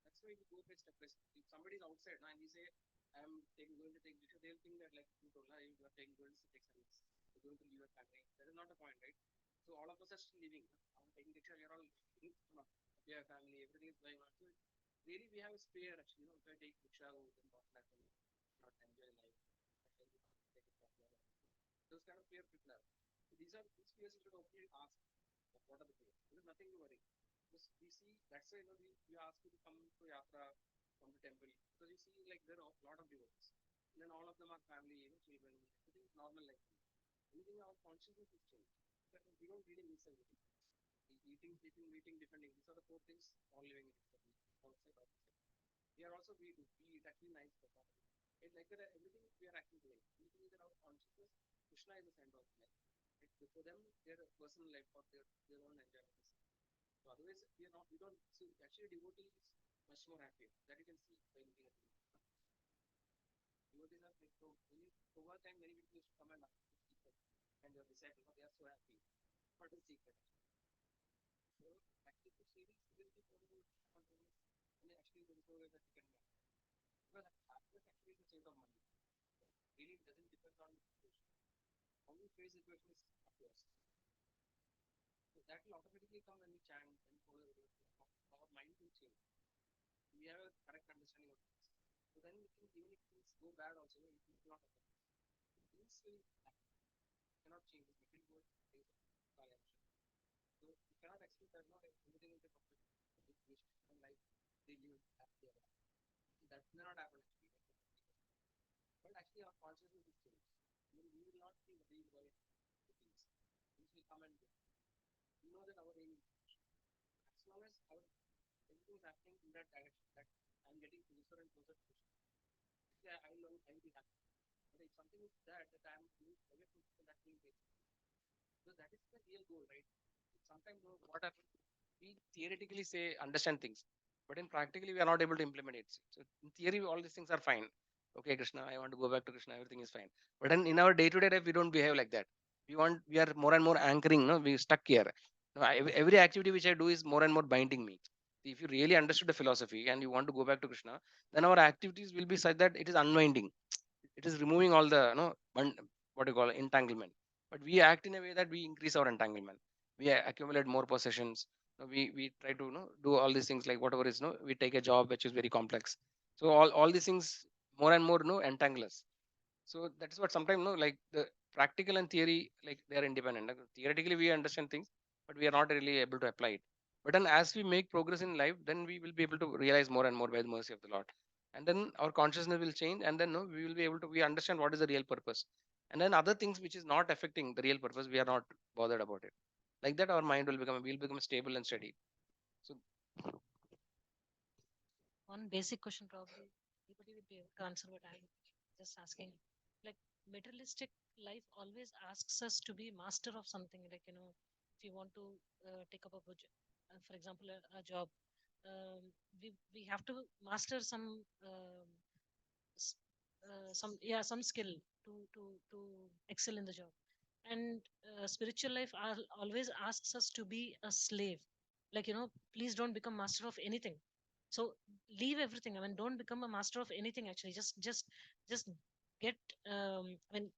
Speaker 1: that's why we go by step by step. If somebody is outside now and we say, I'm taking going to take Diksha, they'll think that like you told, you are taking going to take service. You're going to leave your family. That is not the point, right? So all of us are still living. I'm taking Diksha, we are all living, we have family, everything is going on. So really we have a spare actually, if I take Diksha, then what will happen? Not enjoy life. Take it from there. Those kind of fear people have. So these fears you should openly ask, what are the fears? There's nothing to worry. Because we see, that's why we ask you to come to Yatra from the temple. Because you see, like, there are a lot of devotees. And then all of them are family, children, everything is normal like that. Anything our consciousness is changed. But we don't really miss everything. Eating, sleeping, meeting, defending. These are the four things all living in outside, outside. We are also, we eat actually nice for family. It's like that everything we are actually doing. Anything is in our consciousness, Krishna is the center of life. For them, their personal life or their own enjoyment. So otherwise, we don't see. Actually, devotee is much more happy. That you can see by looking at them. Devotees are like, so over time, many people used to come and ask the secret, and your disciples, they are so happy. What is secret? So actually, to see this, will be possible spontaneous, and actually there is no way that you can manage. Because happiness actually is a state of mind. Really, it doesn't depend on the situation. How you face the situation is up to us. So that will automatically come when we chant and follow the devotion. Our mind will change. We have a correct understanding of things. So then we think even if things go bad also, it will not affect us. Things will happen. You cannot change it. It will go days of Kalyam. So you cannot expect that not everything will be perfect. If wish and life they live happily ever after. That may not happen actually. But actually our consciousness will change. Then we will not be worried about the things. Things will come and go. We know that our aim is as long as our everything is happening in that direction, that I'm getting closer and closer to Krishna. Yeah, I will be happy. But if something is that I'm moving away from Krishna, that will be so that is the real goal, right? Sometimes what happens, we theoretically say understand things, but in practically we are not able to implement it. So in theory, all these things are fine. Okay, Krishna, I want to go back to Krishna. Everything is fine. But then in our day-to-day life, we don't behave like that. We are more and more anchoring. No, we stuck here. No, every activity which I do is more and more binding me. If you really understood the philosophy and you want to go back to Krishna, then our activities will be such that it is unwinding. It is removing all the what you call entanglement. But we act in a way that we increase our entanglement. We accumulate more possessions. We try to do all these things like whatever is we take a job which is very complex. So all these things more and more entangle us. So that is what sometimes like the practical and theory, like they are independent. Like, theoretically we understand things, but we are not really able to apply it. But then as we make progress in life, then we will be able to realize more and more by the mercy of the Lord. And then our consciousness will change, and then we will be able to we understand what is the real purpose. And then other things which is not affecting the real purpose, we are not bothered about it. Like that, our mind will become stable and steady. So
Speaker 2: One basic question probably anybody would be able to answer, but I'm just asking. Like materialistic life always asks us to be master of something. Like if you want to take up a project, for example, a job, we have to master s- some skill to excel in the job. And spiritual life always asks us to be a slave. Like please don't become master of anything. So leave everything. I mean, don't become a master of anything. Actually, just get. I mean,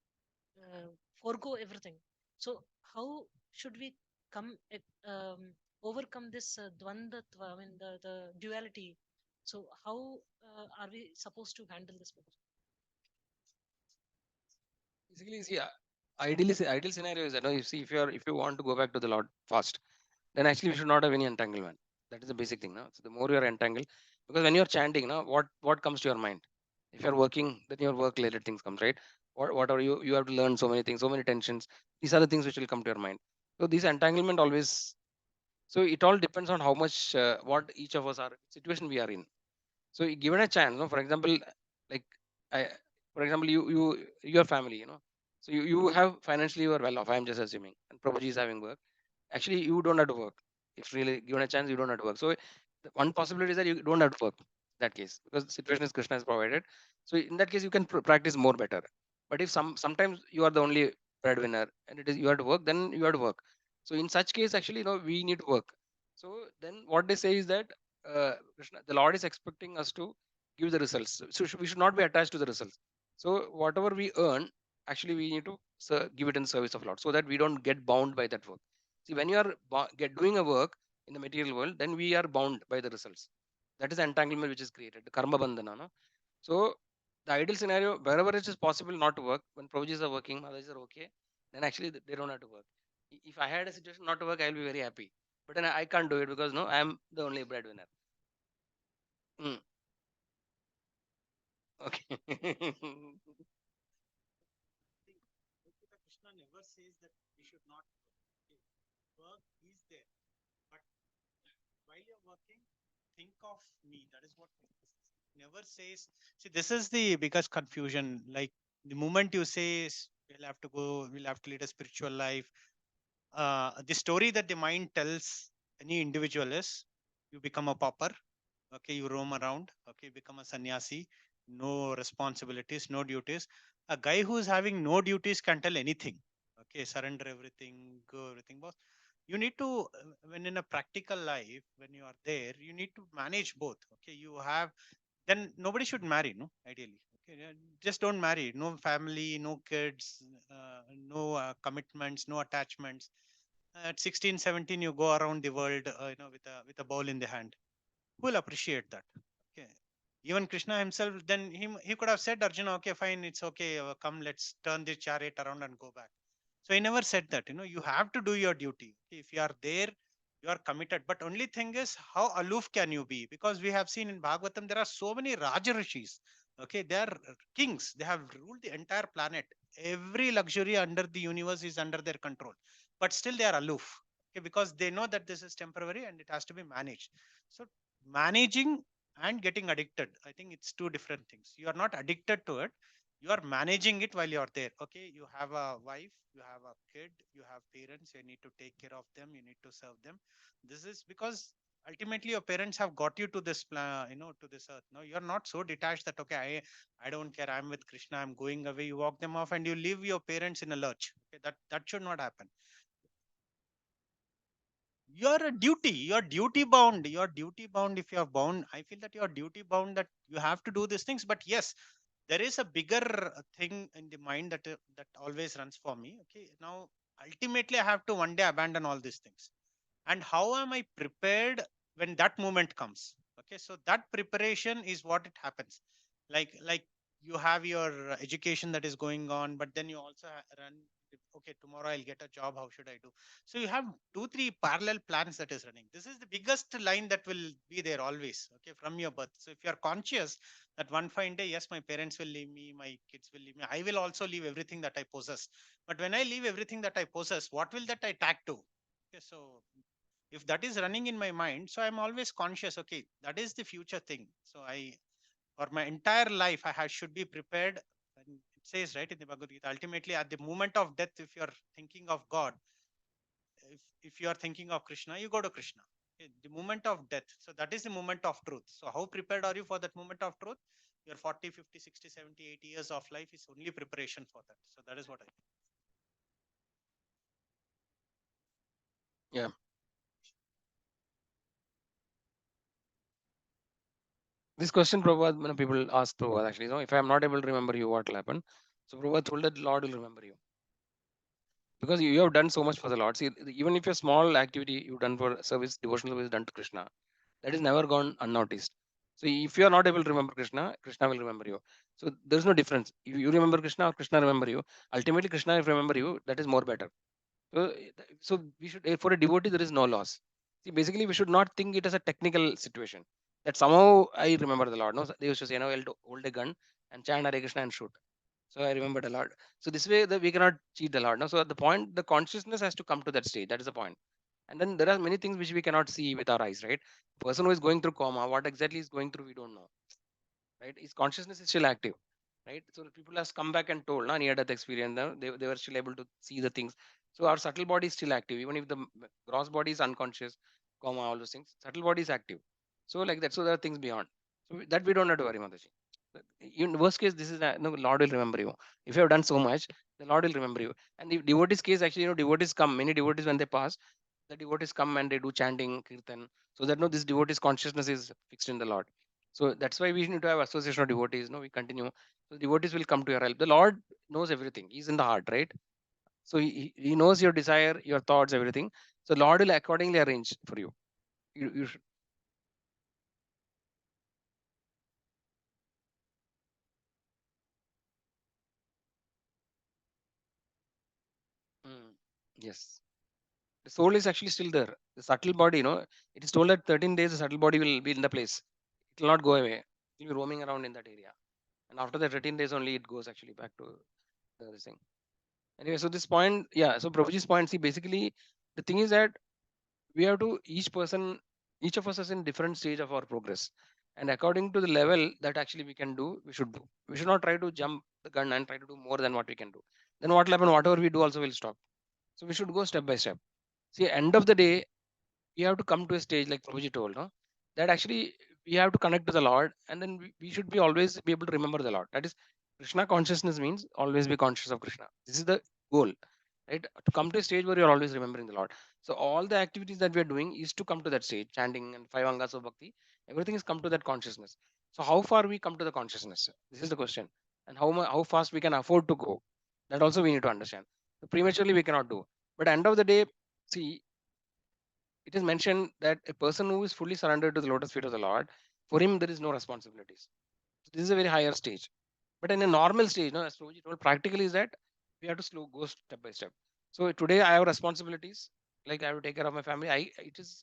Speaker 2: uh, forego everything. So how should we come overcome this dvandva? I mean, the duality. So how are we supposed to handle this?
Speaker 1: basically, see, ideal scenario is that you see if you want to go back to the Lord fast, then actually we should not have any entanglement. That is the basic thing. No? So the more you are entangled, because when you are chanting, what comes to your mind? If you are working, then your work related things comes, right? What are you have to learn so many things, so many tensions. These are the things which will come to your mind. So this entanglement always. So it all depends on how much what each of us are situation we are in. So given a chance, no, for example, like I, for example, your family, so you have financially you are well off. I am just assuming, and Prabhuji is having work. Actually, you don't have to work. If really given a chance, you don't have to work. So the one possibility is that you don't have to work. that case, because the situation is Krishna is provided. So in that case you can practice more better. But if sometimes you are the only breadwinner and it is you have to work, then you have to work. So in such case actually we need to work. So then what they say is that Krishna, the Lord is expecting us to give the results. So we should not be attached to the results. So whatever we earn, actually we need to give it in service of Lord, so that we don't get bound by that work. See, when you are get doing a work in the material world, then we are bound by the results. That is the entanglement which is created, the karma bandhana. No? So the ideal scenario, wherever it is possible not to work, when Prabhujis are working, others are okay, then actually they don't have to work. If I had a situation not to work, I'll be very happy. But then I can't do it because no, I'm the only breadwinner. Mm, okay.
Speaker 6: Think Gopika Krishna never says that we should not work. Okay. Work is there, but while you're working, think of me. That is what Krishna says. Never says. See, this is the biggest confusion. Like the moment you say we'll have to go, we'll have to lead a spiritual life. The story that the mind tells any individual is you become a pauper. Okay, you roam around. Okay, become a sannyasi. No responsibilities, no duties. A guy who is having no duties can tell anything. Okay, surrender everything, go everything. Boss, you need to when in a practical life, when you are there, you need to manage both. Okay, you have, then nobody should marry, no, ideally. Okay, just don't marry. No family, no kids, no commitments, no attachments. At 16, 17, you go around the world, with a bowl in the hand. Who will appreciate that? Okay. Even Krishna himself, then he could have said, Arjuna, okay, fine, it's okay, come, let's turn the chariot around and go back. So he never said that. You have to do your duty. Okay, if you are there, you are committed. But only thing is, how aloof can you be? Because we have seen in Bhagavatam, there are so many Raja Rishis. Okay, they are kings. They have ruled the entire planet. Every luxury under the universe is under their control. But still, they are aloof. Okay, because they know that this is temporary and it has to be managed. So managing and getting addicted, I think it's two different things. You are not addicted to it, you are managing it while you're there. Okay, you have a wife, you have a kid, you have parents, you need to take care of them, you need to serve them. This is because ultimately your parents have got you to this to this earth. No, you're not so detached that okay, I don't care, I'm with Krishna, I'm going away. You walk them off and you leave your parents in a lurch. Okay, that should not happen. You're duty bound, you're duty bound. If you're bound, I feel that you're duty bound, that you have to do these things. But yes, there is a bigger thing in the mind that always runs for me. Okay, now ultimately I have to one day abandon all these things, and how am I prepared when that moment comes? Okay, so that preparation is what it happens. Like you have your education that is going on, but then you also run, okay, tomorrow I'll get a job, how should I do? So you have 2 3 parallel plans that is running. This is the biggest line that will be there always, okay, from your birth. So if you are conscious that one fine day, yes, my parents will leave me, my kids will leave me, I will also leave everything that I possess. But when I leave everything that I possess, what will that I tag to? Okay, so if that is running in my mind, so I'm always conscious, okay, that is the future thing. So I, for my entire life, should be prepared. And it says right in the Bhagavad Gita, ultimately at the moment of death, if you're thinking of God, if you are thinking of Krishna, you go to Krishna. Okay, the moment of death, so that is the moment of truth. So how prepared are you for that moment of truth? Your 40, 50, 60, 70, 80 years of life is only preparation for that. So that is what I think.
Speaker 1: Yeah. This question, Prabhupada, when people ask Prabhupada, actually, if I am not able to remember you, what will happen? So Prabhupada told that Lord will remember you, because you have done so much for the Lord. See, even if a small activity you've done for service, devotional service done to Krishna, that is never gone unnoticed. So if you are not able to remember Krishna, Krishna will remember you. So there's no difference. If you remember Krishna or Krishna remember you, ultimately Krishna will remember you. That is more better. So, so we should, for a devotee, there is no loss. See, basically, we should not think it as a technical situation that somehow I remember the Lord. No, they used to say, I'll hold a gun and chant Hare Krishna and shoot. So I remembered a lot. So this way, we cannot cheat the Lord. No, so at the point, the consciousness has to come to that stage. That is the point. And then there are many things which we cannot see with our eyes, right? Person who is going through coma, what exactly is going through, we don't know, right? His consciousness is still active, right? So people has come back and told, near death experience, they were still able to see the things. So our subtle body is still active, even if the gross body is unconscious, coma, all those things, subtle body is active. So like that, so there are things beyond. That we don't have to worry, Mataji. In worst case, this is no, Lord will remember you. If you have done so much, the Lord will remember you. And the devotees case, actually, devotees come. Many devotees when they pass, the devotees come and they do chanting, kirtan, so that no, this devotee's consciousness is fixed in the Lord. So that's why we need to have association of devotees. No, we continue. So devotees will come to your help. The Lord knows everything. He's in the heart, right? So he knows your desire, your thoughts, everything. So Lord will accordingly arrange for you. You should. Mm, yes. The soul is actually still there. The subtle body, it is told that 13 days the subtle body will be in the place. It will not go away. It will be roaming around in that area. And after the 13 days only, it goes actually back to the other thing. Anyway, so this point, yeah. So Prabhuji's point, see, basically, the thing is that we have to, each of us is in different stage of our progress. And according to the level that actually we can do, we should do. We should not try to jump the gun and try to do more than what we can do. Then what will happen? Whatever we do also will stop. So we should go step by step. See, end of the day, we have to come to a stage like Prabhuji told, no? That actually we have to connect to the Lord, and then we should be always be able to remember the Lord. That is, Krishna consciousness means always be conscious of Krishna. This is the goal, right? To come to a stage where you're always remembering the Lord. So all the activities that we are doing is to come to that stage, chanting and five angas of bhakti. Everything is come to that consciousness. So how far we come to the consciousness? This is the question, and how fast we can afford to go. That also we need to understand. So prematurely we cannot do. But end of the day, see, it is mentioned that a person who is fully surrendered to the lotus feet of the Lord, for him there is no responsibilities. This is a very higher stage. But in a normal stage, as Prabhuji told, practically is that we have to go step by step. So today I have responsibilities, like I have to take care of my family. It is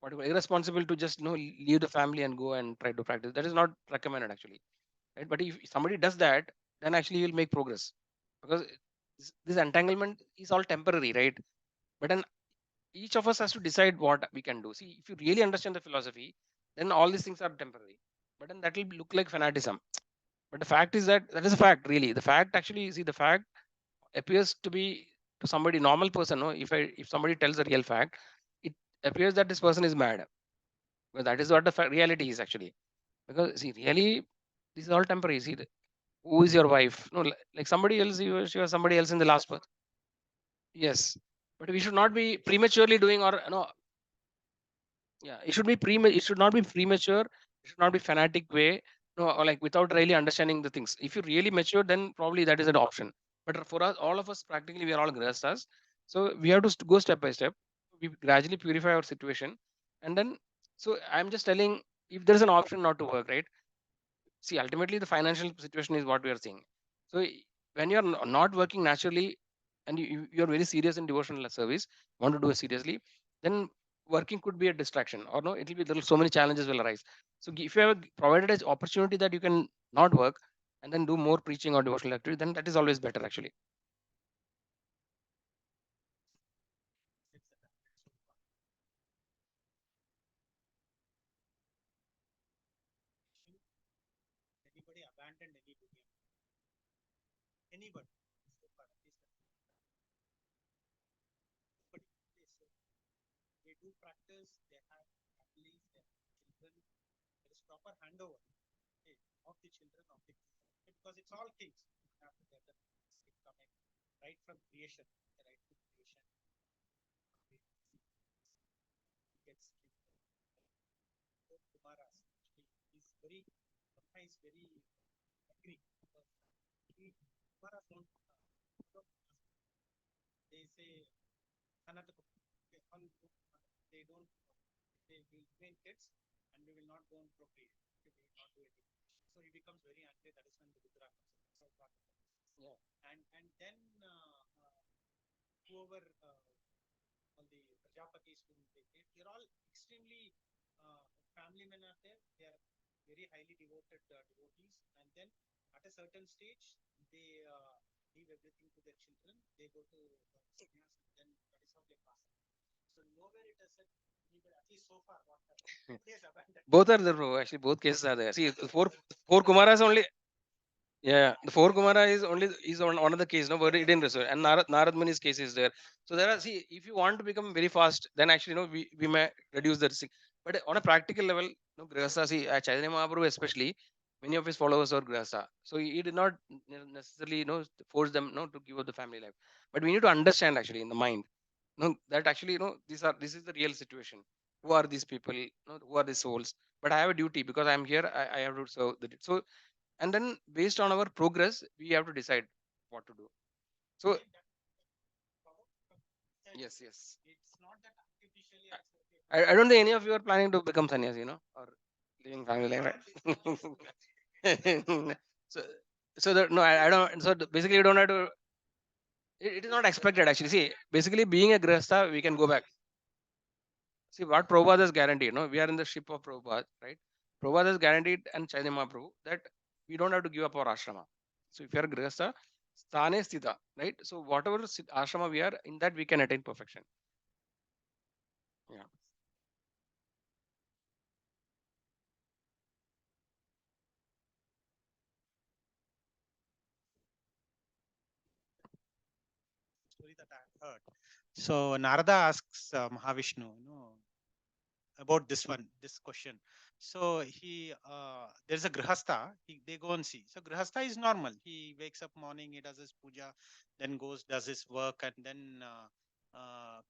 Speaker 1: whatever irresponsible to just leave the family and go and try to practice. That is not recommended actually, right? But if somebody does that, then actually you will make progress, because this entanglement is all temporary, right? But then each of us has to decide what we can do. See, if you really understand the philosophy, then all these things are temporary. But then that will look like fanaticism. But the fact is that that is a fact, really. The fact actually, see, the fact appears to be to somebody normal person. No, if somebody tells a real fact, it appears that this person is mad. Well, that is what the reality is actually. Because see, really, this is all temporary. See, who is your wife? No, like somebody else. You are somebody else in the last birth. Yes, but we should not be prematurely doing, or no, yeah, it should be it should not be premature, it should not be fanatic way, no, or like without really understanding the things. If you really mature, then probably that is an option. But for us, all of us, practically we are all grihasthas, so we have to go step by step. We gradually purify our situation, and then, so I'm just telling, if there is an option not to work, right? See, ultimately the financial situation is what we are seeing. So when you're not working naturally, and you're very serious in devotional service, want to do it seriously, then working could be a distraction, or no, it will be, there so many challenges will arise. So if you have provided an opportunity that you can not work and then do more preaching or devotional activity, then that is always better actually.
Speaker 6: Anybody abandoned any duty? Anybody? So far, at least nobody. Okay, so they do practice, they have families, they have children. There is proper handover, okay, of the children of the because it's all kings after that coming right from creation, right to creation. Gets Kumaras. He's very Brahma is very angry because he Kumaras don't they say Anataka, they don't they will remain kids and we will not go and procreate. We will not do anything. So he becomes very angry. That is when the Rudra comes. Yeah. And then whoever all the Prajapatis whom they take, they're all extremely family men are there. They are very highly devoted devotees. And then at a certain stage, they leave everything to their children. They go to sannyas, and then that is how they pass. So nowhere it has said, at least so far, what happened.
Speaker 1: Both are there, bro. Actually, both cases are there. See, four Kumaras only. Yeah, the four Kumara is only is on one of the case, no, but it didn't resolve. And Narad Muni's case is there. So there are, see, if you want to become very fast, then actually, we may reduce the risk. But on a practical level, no, Grihastha, see, Chaitanya Mahaprabhu especially, many of his followers are Grihastha. So he did not necessarily, force them, to give up the family life. But we need to understand actually in the mind, that actually, this is the real situation. Who are these people? Who are these souls? But I have a duty because I'm here. I have to serve so, and then based on our progress, we have to decide what to do. So yes, yes. I don't think any of you are planning to become sannyas, or living family life, right? so, so that no, I don't. So basically, you don't have to. It is not expected actually. See, basically, being a grihastha, we can go back. See what Prabhupada has guaranteed. No, we are in the ship of Prabhupada, right? Prabhupada has guaranteed and Chaitanya Mahaprabhu that we don't have to give up our ashrama. So if you are a grihastha, sthane sthita, right? So whatever ashrama we are in, that we can attain perfection. Yeah.
Speaker 6: Story that I heard. So Narada asks Mahavishnu, about this question. So there's a grihastha. They go and see. So grihastha is normal. He wakes up morning, he does his puja, then goes does his work, and then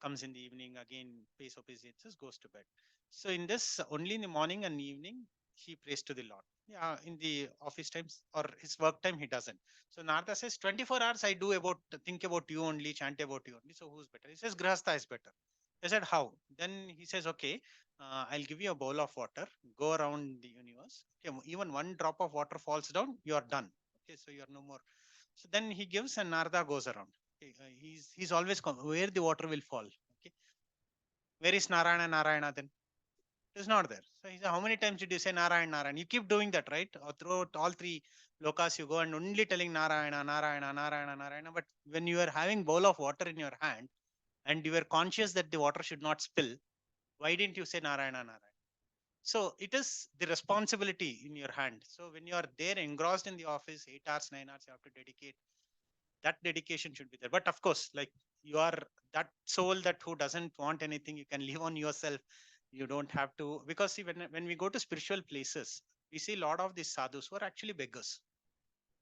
Speaker 6: comes in the evening again, pays obeisances, goes to bed. So in this, only in the morning and evening he prays to the Lord. Yeah, in the office times or his work time he doesn't. So Narada says 24 hours I do about think about you only, chant about you only. So who's better? He says grihastha is better. I said, how? Then he says, okay, I'll give you a bowl of water, go around the universe. Okay, even one drop of water falls down, you are done. Okay, so you're no more. So then he gives and Narada goes around. Okay, he's always where the water will fall. Okay, where is Narayana Narayana then? It's not there. So he said, how many times did you say Narayana Narayana? You keep doing that, right? Or throughout all three lokas, you go and only telling Narayana Narayana Narayana Narayana. But when you are having bowl of water in your hand and you were conscious that the water should not spill, why didn't you say Narayana Narayana? So it is the responsibility in your hand. So when you are there engrossed in the office, 8 hours, 9 hours, you have to dedicate. That dedication should be there. But of course, like you are that soul that who doesn't want anything, you can live on yourself. You don't have to, because see, when we go to spiritual places, we see a lot of these sadhus who are actually beggars.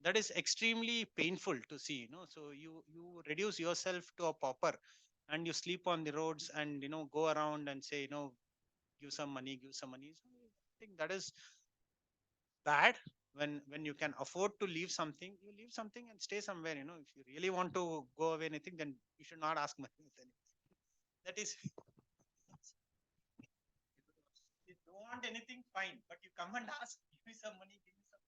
Speaker 6: That is extremely painful to see, So you reduce yourself to a pauper and you sleep on the roads and go around and say, give some money, give some money. So I think that is bad. When you can afford to leave something, you leave something and stay somewhere. If you really want to go away anything, then you should not ask money with anything. That is, you don't want anything, fine, but you come and ask, give me some money, give me some.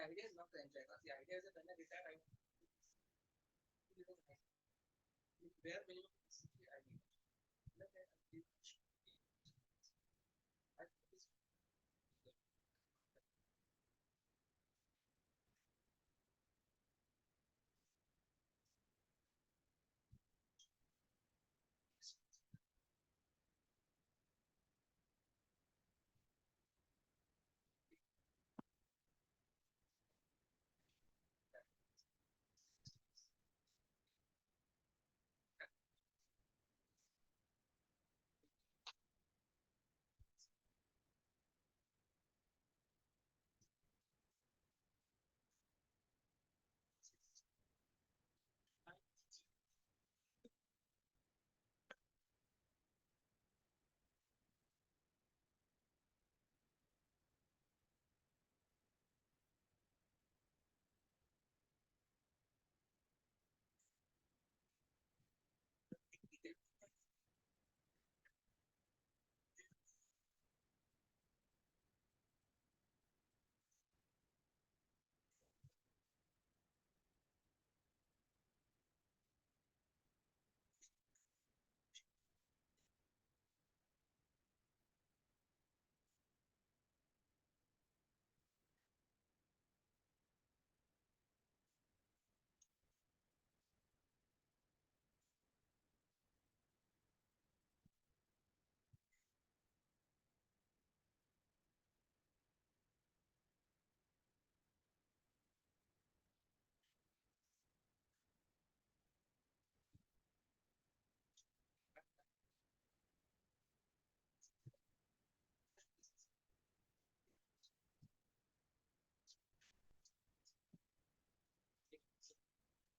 Speaker 1: idea is not the entire class. The idea is that when I retire, I bare minimum I need.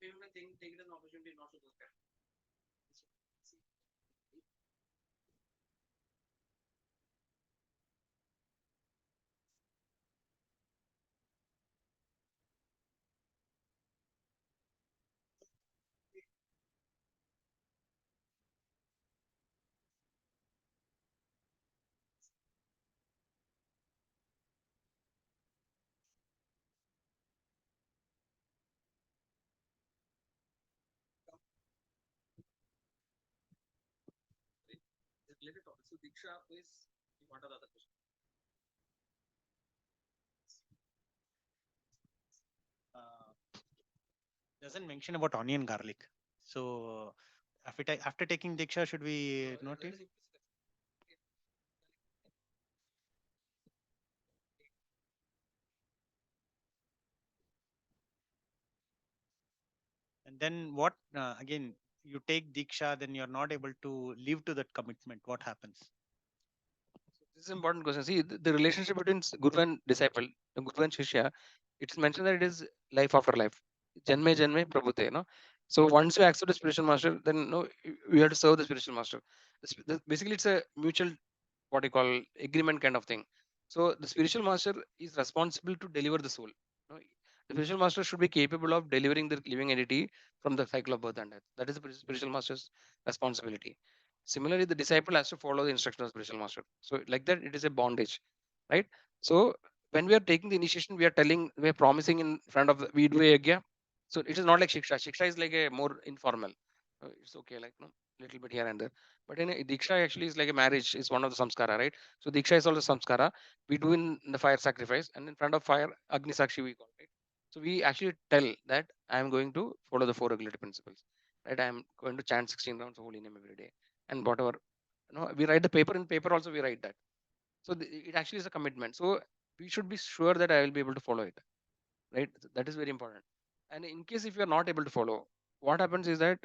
Speaker 1: People take it as an opportunity not to go there. It's related topic. So Diksha is what are the other questions?
Speaker 6: Doesn't mention about onion garlic. So after taking Diksha, should we note it? And then what? Again, you take Diksha, then you're not able to live to that commitment. What happens?
Speaker 1: This is an important question. See, the relationship between Guru and disciple, Guru and Shishya, it's mentioned that it is life after life. Janme Janme Prabhute, no? So once you accept the spiritual master, then no, you have to serve the spiritual master. Basically, it's a mutual, what you call, agreement kind of thing. So the spiritual master is responsible to deliver the soul. No? The spiritual master should be capable of delivering the living entity from the cycle of birth and death. That is the spiritual master's responsibility. Similarly, the disciple has to follow the instruction of spiritual master. So like that, it is a bondage, right? So when we are taking the initiation, we are promising in front of we do a yagya. So it is not like shiksha. Shiksha is like a more informal. It's okay, like no, little bit here and there. But in a diksha actually is like a marriage. Is one of the samskara, right? So diksha is also samskara. We do in the fire sacrifice, and in front of fire, agni sakshi we call it. So we actually tell that I am going to follow the four regulatory principles. Right? I am going to chant 16 rounds of holy name every day, and whatever. We write the paper. In paper also we write that. So it actually is a commitment. So we should be sure that I will be able to follow it. Right? That is very important. And in case if you are not able to follow, what happens is that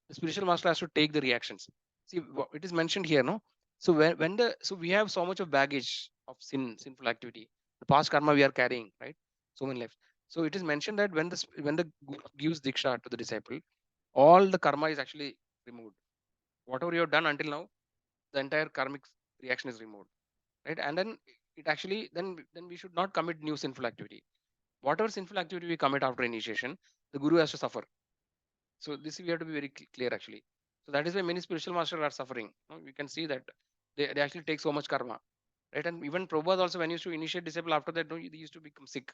Speaker 1: the spiritual master has to take the reactions. See, it is mentioned here, no? So when the so we have so much of baggage of sinful activity, the past karma we are carrying, right? So many lives. So it is mentioned that when the guru gives diksha to the disciple, all the karma is actually removed. Whatever you have done until now, the entire karmic reaction is removed, right? And then it actually then we should not commit new sinful activity. Whatever sinful activity we commit after initiation, the guru has to suffer. So this we have to be very clear actually. So that is why many spiritual masters are suffering. We can see that they actually take so much karma, right? And even Prabhupada also, when he used to initiate disciple, after that, no, they used to become sick.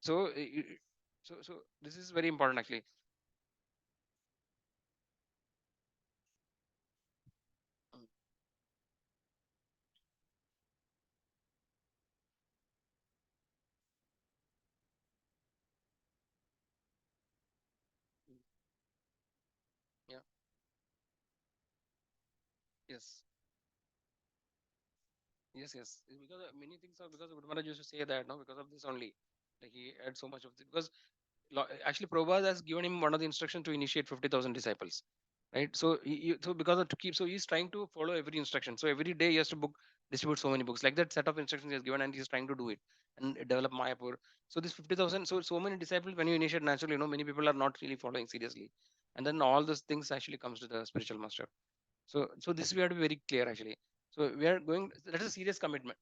Speaker 1: So so this is very important actually. Mm, mm, yeah. Yes. Yes, yes. It's because many things are because Guru Maharaj used to say that, no, because of this only. Like he had so much of this because actually Prabhupada has given him one of the instructions to initiate 50,000 disciples, right? So so because of to keep, so he's trying to follow every instruction. So every day he has to distribute so many books, like that set of instructions he has given, and he's trying to do it and develop Mayapur. So this 50,000, so many disciples when you initiate naturally, many people are not really following seriously, and then all those things actually comes to the spiritual master. So this we have to be very clear actually. So we are going. That is a serious commitment.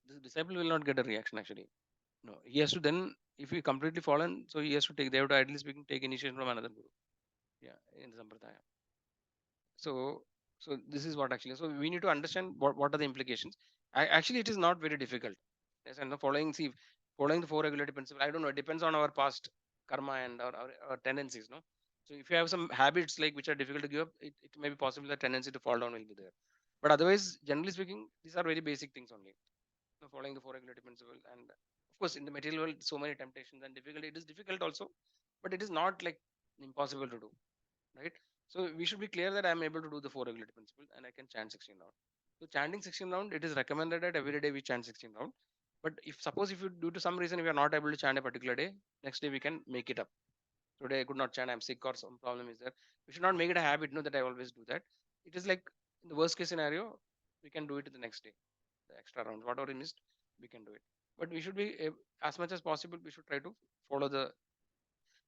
Speaker 1: The disciple will not get a reaction actually. No, he has to then, if he completely fallen, so he has to take, they have to ideally speaking take initiation from another guru. Yeah, in the Sampradaya. So, so this is what actually, so we need to understand what are the implications. Actually, it is not very difficult. Yes, and the following, see, following the four regulative principles, I don't know, it depends on our past karma and our tendencies, no? So if you have some habits like which are difficult to give up, it may be possible the tendency to fall down will be there. But otherwise, generally speaking, these are very basic things only, following the four regulative principle. And of course in the material world so many temptations and difficult, it is difficult also, but it is not like impossible to do, right? So we should be clear that I am able to do the four regulative principle and I can chant 16 round. So chanting 16 round, it is recommended that every day we chant 16 round. But if suppose if you due to some reason if you are not able to chant a particular day, next day we can make it up. Today I could not chant, I'm sick or some problem is there, we should not make it a habit, that I always do that. It is like in the worst case scenario, we can do it the next day, the extra rounds, whatever we missed, we can do it. But we should be as much as possible. We should try to follow the,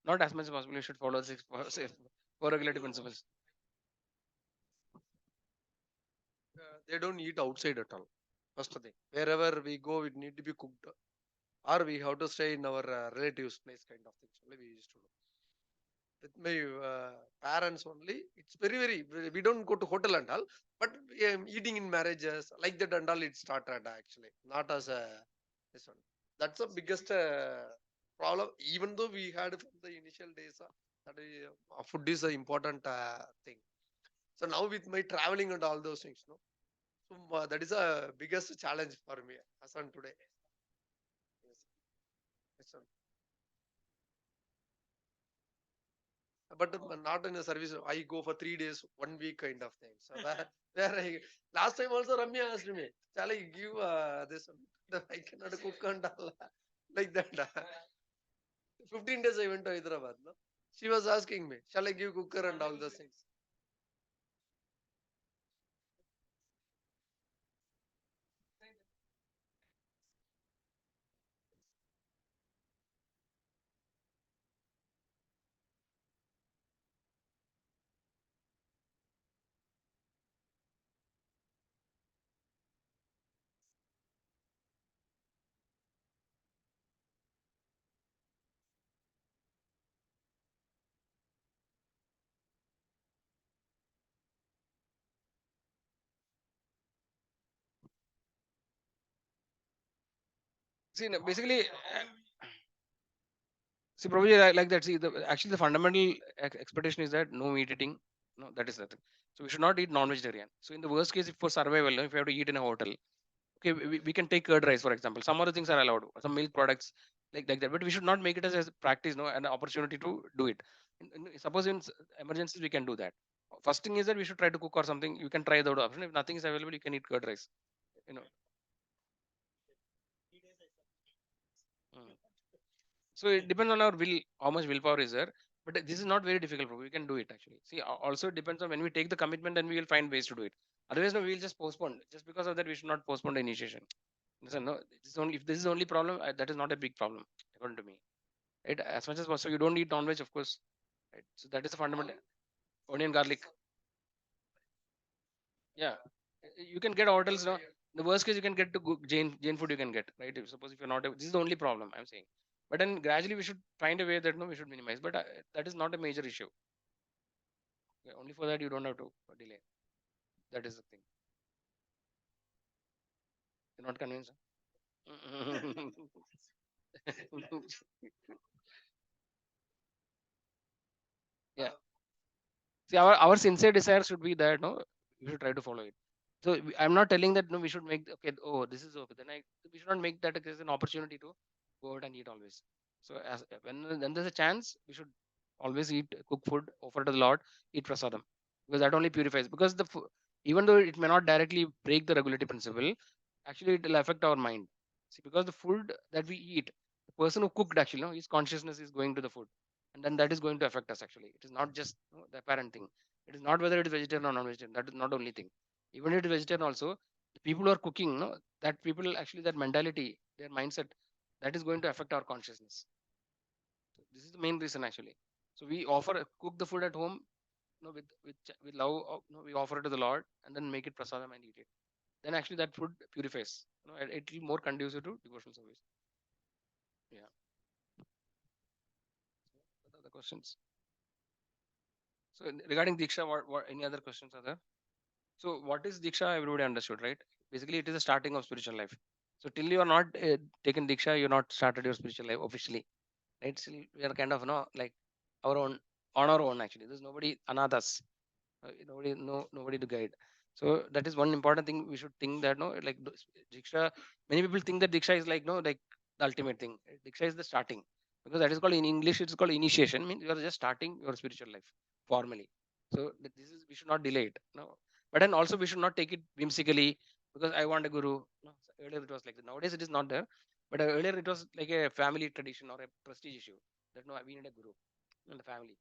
Speaker 1: not as much as possible. We should follow the four regulative principles.
Speaker 5: They don't eat outside at all. First thing, wherever we go, it need to be cooked, or we have to stay in our relatives' place, kind of things. Only we used to do. With my parents only, it's very we don't go to hotel and all, but eating in marriages like that and all, it started actually not as a this one. That's the biggest problem. Even though we had from the initial days that food is an important thing. So now with my traveling and all those things, no, so that is a biggest challenge for me as on today. Yes. Yes, but not in a service. I go for 3 days, 1 week kind of thing. So where last time also Ramya asked me, shall I give this? I cannot cook and all like that. 15 days I went to Hyderabad. No? She was asking me, shall I give cooker and all those things?
Speaker 1: See, basically, see, probably like that. See, actually the fundamental expectation is that no meat eating. No, that is the thing. So we should not eat non-vegetarian. So in the worst case, if for survival, if you have to eat in a hotel, okay, we can take curd rice for example. Some other things are allowed, some milk products like that. But we should not make it as a practice, no, an opportunity to do it. Suppose in emergencies we can do that. First thing is that we should try to cook or something. You can try that option. If nothing is available, you can eat curd rice. You know. Mm. So it depends on our will, how much willpower is there. But this is not very difficult. We can do it actually. See, also it depends on when we take the commitment, then we will find ways to do it. Otherwise, no, we will just postpone. Just because of that, we should not postpone the initiation. Listen, no, this is only if this is the only problem, that is not a big problem according to me. Right? As much as possible, you don't eat non-veg, of course. Right? So that is the fundamental. Onion, garlic. Yeah, you can get hotels now. The worst case, you can get to Jain food. You can get right. If, suppose if you're not, this is the only problem I'm saying. But then gradually we should find a way that no, we should minimize. But that is not a major issue. Yeah, only for that you don't have to delay. That is the thing. You're not convinced? Huh? Yeah. See, our sincere desire should be that no, we should try to follow it. So I'm not telling that no, we should make okay. Oh, this is okay. Then we should not make that as an opportunity to go out and eat always. So as when there's a chance, we should always eat cook food, offer to the Lord, eat prasadam, because that only purifies. Because even though it may not directly break the regulative principle, actually it will affect our mind. See, because the food that we eat, the person who cooked actually, no, his consciousness is going to the food, and then that is going to affect us. Actually, it is not just the apparent thing. It is not whether it is vegetarian or non-vegetarian. That is not only thing. Even if it is vegetarian also, the people who are cooking, no, that people actually that mentality, their mindset, that is going to affect our consciousness. So this is the main reason actually. So we offer cook the food at home, with love. We offer it to the Lord and then make it prasadam and eat it. Then actually that food purifies. It will more conducive to devotional service. Yeah. What are the questions? So regarding Diksha, what any other questions are there? So what is Diksha? Everybody understood, right? Basically, it is the starting of spiritual life. So till you are not taken Diksha, you're not started your spiritual life officially, right? Still, we are kind of like our own on our own actually. There's nobody anathas, nobody no nobody to guide. So that is one important thing we should think that no like Diksha. Many people think that Diksha is like no like the ultimate thing. Diksha is the starting because that is called in English. It's called initiation. Means you are just starting your spiritual life formally. So this is we should not delay it. No, but then also we should not take it whimsically because I want a guru. No, so earlier it was like that. Nowadays it is not there. But earlier it was like a family tradition or a prestige issue that no we need a guru in the family,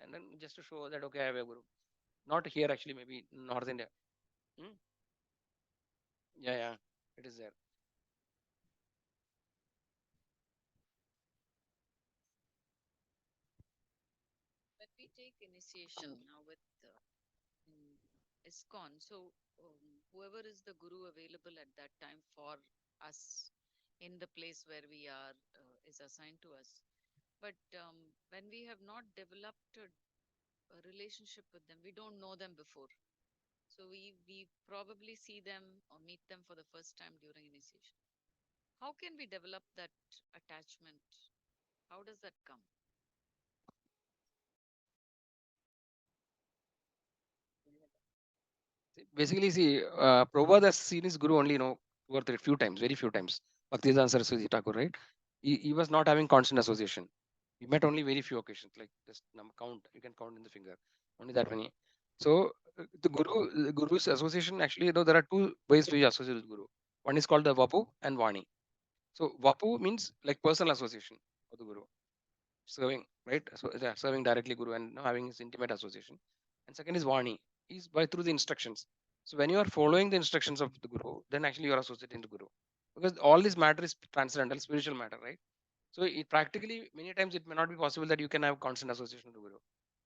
Speaker 1: and then just to show that okay I have a guru. Not here actually, maybe North India. Hmm? Yeah, yeah, it is there.
Speaker 3: When we take initiation now with in ISKCON, so whoever is the guru available at that time for us in the place where we are is assigned to us. But when we have not developed a relationship with them, we don't know them before. So we probably see them or meet them for the first time during initiation. How can we develop that attachment? How does that come?
Speaker 1: Basically, see, Prabhupada has seen his guru only, two or three, few times, very few times. Bhaktivedanta Saraswati Thakur, right? He was not having constant association. We met only very few occasions, like just count. You can count in the finger, only that many. So the guru's association actually, there are two ways we associate with guru. One is called the Vapu and Vani. So Vapu means like personal association of the guru. Serving, right? So yeah, serving directly Guru and having his intimate association. And second is Vani, is by through the instructions. So when you are following the instructions of the Guru, then actually you are associating the Guru. Because all this matter is transcendental, spiritual matter, right? So it practically many times it may not be possible that you can have constant association with the Guru.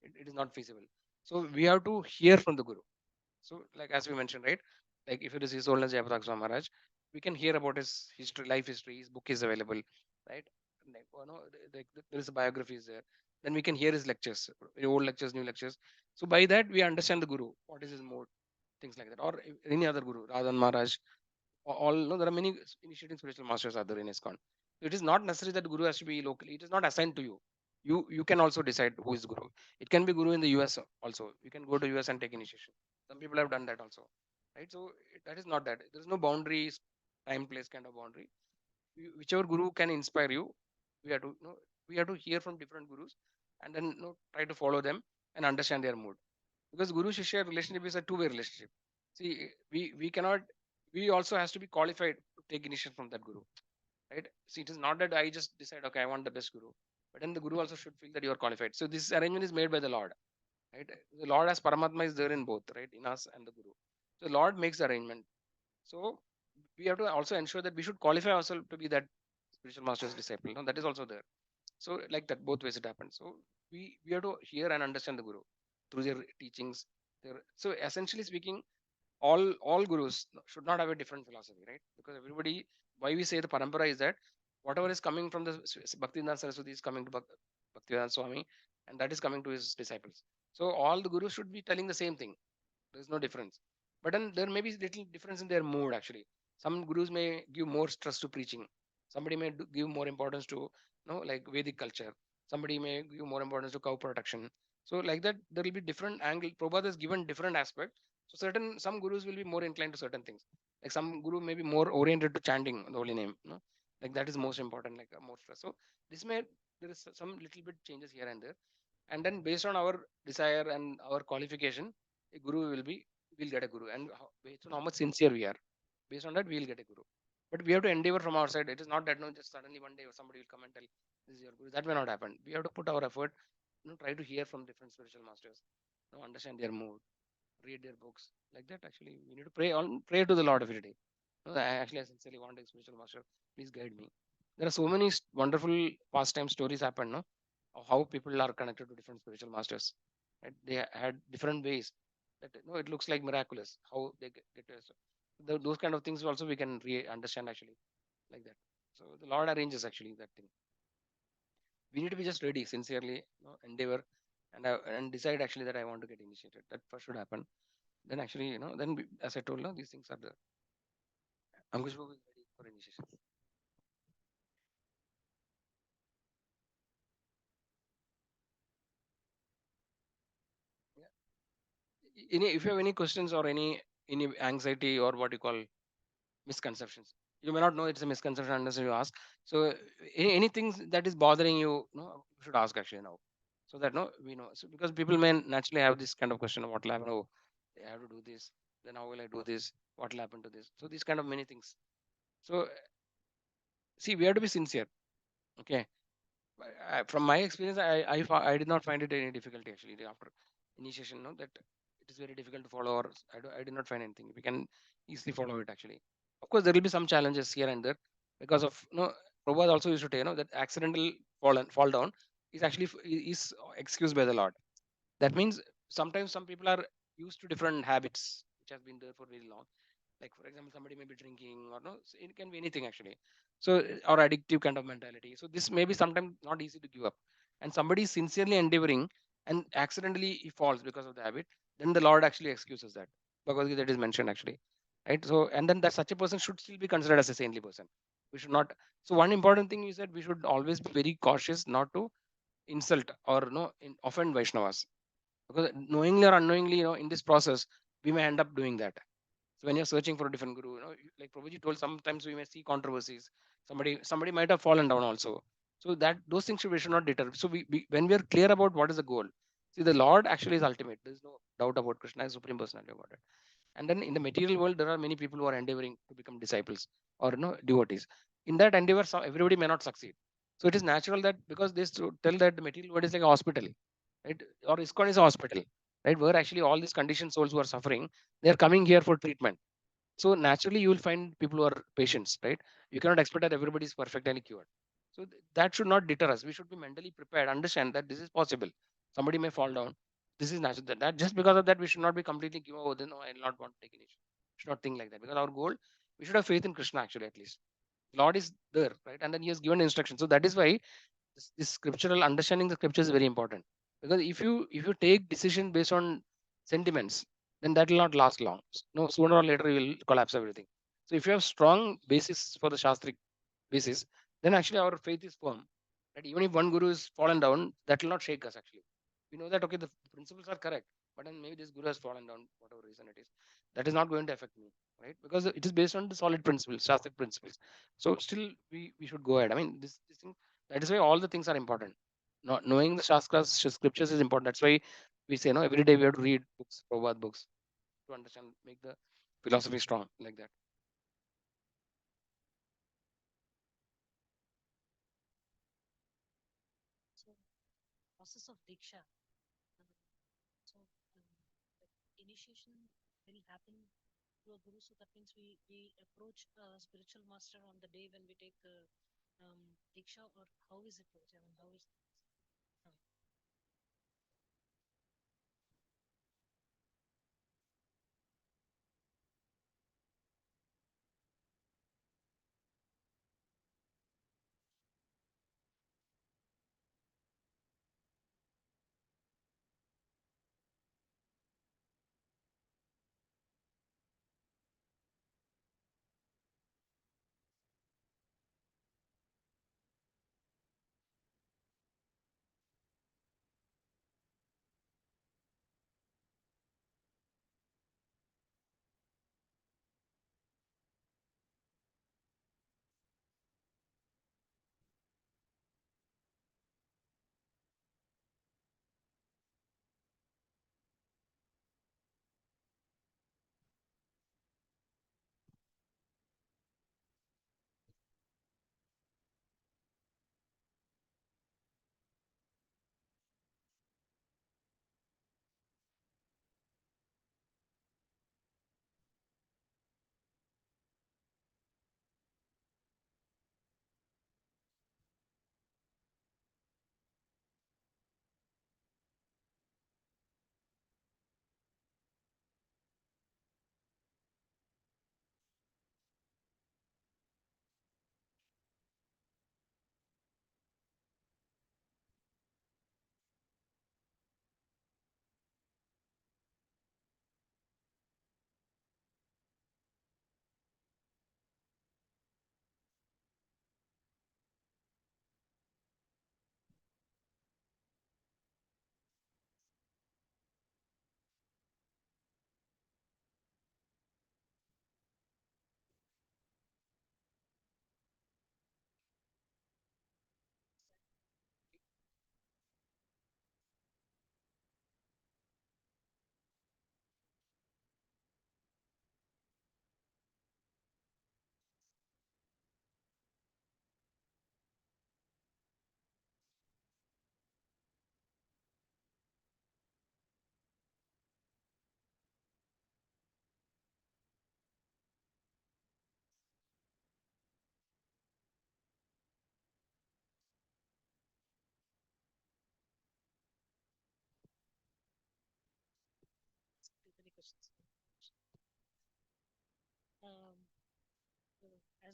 Speaker 1: It is not feasible. So we have to hear from the Guru. So, like as we mentioned, right? Like if it is His Holiness Jayapataka Swami Maharaj, we can hear about his history, life history. His book is available, right? Like, there is a biography is there. Then we can hear his lectures, old lectures, new lectures. So by that we understand the Guru, what is his mode, things like that, or any other Guru, Radhan Maharaj, all no, there are many initiating spiritual masters are there in ISKCON. So it is not necessary that Guru has to be locally. It is not assigned to you. You can also decide who is Guru. It can be Guru in the US also. You can go to US and take initiation. Some people have done that also, right? So that is not that. There is no boundaries, time, place kind of boundary. Whichever Guru can inspire you, we have to we have to hear from different Gurus, and then try to follow them and understand their mood. Because Guru Shishya relationship is a two-way relationship. See, we cannot. We also has to be qualified to take initiation from that Guru, right? See, it is not that I just decide, okay, I want the best Guru, but then the Guru also should feel that you are qualified. So this arrangement is made by the Lord, right? The Lord as Paramatma is there in both, right, in us and the Guru. So Lord makes the arrangement. So we have to also ensure that we should qualify ourselves to be that spiritual master's disciple. No, that is also there. So like that, both ways it happens. So we have to hear and understand the Guru through their teachings. So essentially speaking, all gurus should not have a different philosophy, right? Because everybody, why we say the parampara is that whatever is coming from the Bhaktivedanta Saraswati is coming to Bhaktivedanta Swami, and that is coming to his disciples. So all the gurus should be telling the same thing. There is no difference. But then there may be little difference in their mood actually. Some gurus may give more stress to preaching. Somebody may give more importance to, like Vedic culture. Somebody may give more importance to cow protection. So like that, there will be different angle. Prabhupada has given different aspect. So some gurus will be more inclined to certain things. Like some guru may be more oriented to chanting the holy name. Like that is most important. Like more stress. So this may there is some little bit changes here and there, and then based on our desire and our qualification, a guru will get a guru, and based on how much sincere we are, based on that we will get a guru. But we have to endeavor from our side. It is not that no, just suddenly one day somebody will come and tell this is your guru. That may not happen. We have to put our effort, try to hear from different spiritual masters, understand their mood, read their books. Like that, actually, we need to pray to the Lord every day. Actually, I sincerely want a spiritual master. Please guide me. There are so many wonderful pastime stories happen, no, of how people are connected to different spiritual masters. Right? They had different ways. That it looks like miraculous how they get to. So those kind of things also we can understand actually like that. So the Lord arranges actually that thing. We need to be just ready, sincerely, endeavor, and decide actually that I want to get initiated. That first should happen. Then actually, then as I told, no, these things are there. Ankush Babu is ready for initiation. Yeah. If you have any questions or any anxiety or what you call misconceptions, you may not know it's a misconception unless you ask. So anything that is bothering you, you should ask actually now, so that no we know. So because people may naturally have this kind of question of what will happen. Oh, I have to do this. Then how will I do this? What will happen to this? So these kind of many things. So see, we have to be sincere. Okay. From my experience, I did not find it any difficulty actually after initiation. No, that it is very difficult to follow, or I did not find anything. We can easily follow it actually. Of course, there will be some challenges here and there because of Prabhupada also used to say that accidental fall down is actually is excused by the Lord. That means sometimes some people are used to different habits which has been there for very long, like for example somebody may be drinking or no, so it can be anything actually. So or addictive kind of mentality, so this may be sometimes not easy to give up, and somebody is sincerely endeavoring and accidentally he falls because of the habit, then the Lord actually excuses that, because that is mentioned actually, right? So and then that such a person should still be considered as a saintly person. We should not. So one important thing is that we should always be very cautious not to insult or offend Vaishnavas, because knowingly or unknowingly, in this process we may end up doing that. So when you're searching for a different guru, like Prabhuji told, sometimes we may see controversies. Somebody might have fallen down also. So that those things we should not deter. So when we are clear about what is the goal, see the Lord actually is ultimate. There is no doubt about Krishna is supreme personality about it. And then in the material world, there are many people who are endeavoring to become disciples or devotees. In that endeavor, everybody may not succeed. So it is natural that because they tell that the material world is like a hospital, right? Or ISKCON is a hospital, right? Where actually all these conditioned souls who are suffering, they are coming here for treatment. So naturally, you will find people who are patients, right? You cannot expect that everybody is perfectly cured. So that should not deter us. We should be mentally prepared, understand that this is possible. Somebody may fall down. This is natural. That just because of that, we should not be completely give. Oh, then no, I will not want to take initiative. Should not think like that, because our goal, we should have faith in Krishna actually, at least. Lord is there, right? And then He has given instruction. So that is why this scriptural understanding the scripture is very important, because if you take decision based on sentiments, then that will not last long. No, sooner or later you will collapse everything. So if you have strong basis for the shastric basis, then actually our faith is firm, that even if one guru is fallen down, that will not shake us actually. We know that okay, the principles are correct, but then maybe this guru has fallen down, whatever reason it is, that is not going to affect me, right? Because it is based on the solid principles, shastric principles. So still we should go ahead. I mean, this thing, that is why all the things are important. Not knowing the Shastras, scriptures is important. That's why we say, no, every day we have to read books, Prabhupada books, to understand, make the philosophy strong, like that.
Speaker 2: So, process of Diksha. So, initiation will happen to a guru. So that means we approach a spiritual master on the day when we take the Diksha, or how is it? I mean, how is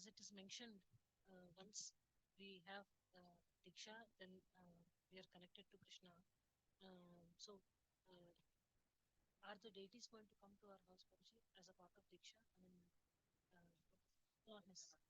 Speaker 2: as it is mentioned, once we have Diksha, then we are connected to Krishna. So, uh, are the deities going to come to our house, Babaji, as a part of Diksha? I mean, uh, not necessarily.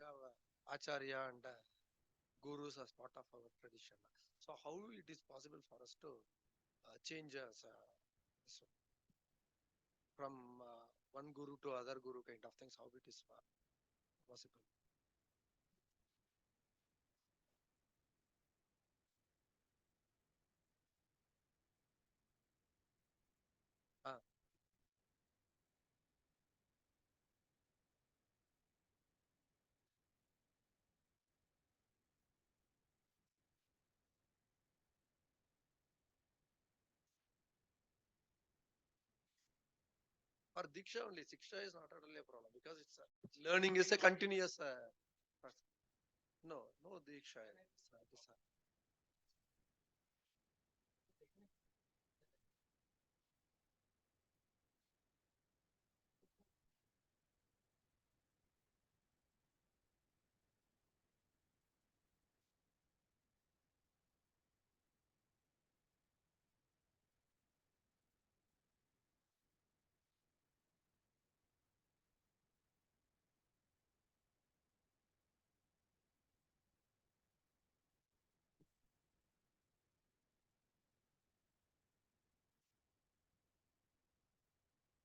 Speaker 5: have Acharya and gurus as part of our tradition. So how it is possible for us to change this one, from one guru to other guru kind of things? How it is possible? Uh, for Diksha only, Siksha is not at all a problem because it's learning is a continuous process. No, no Diksha.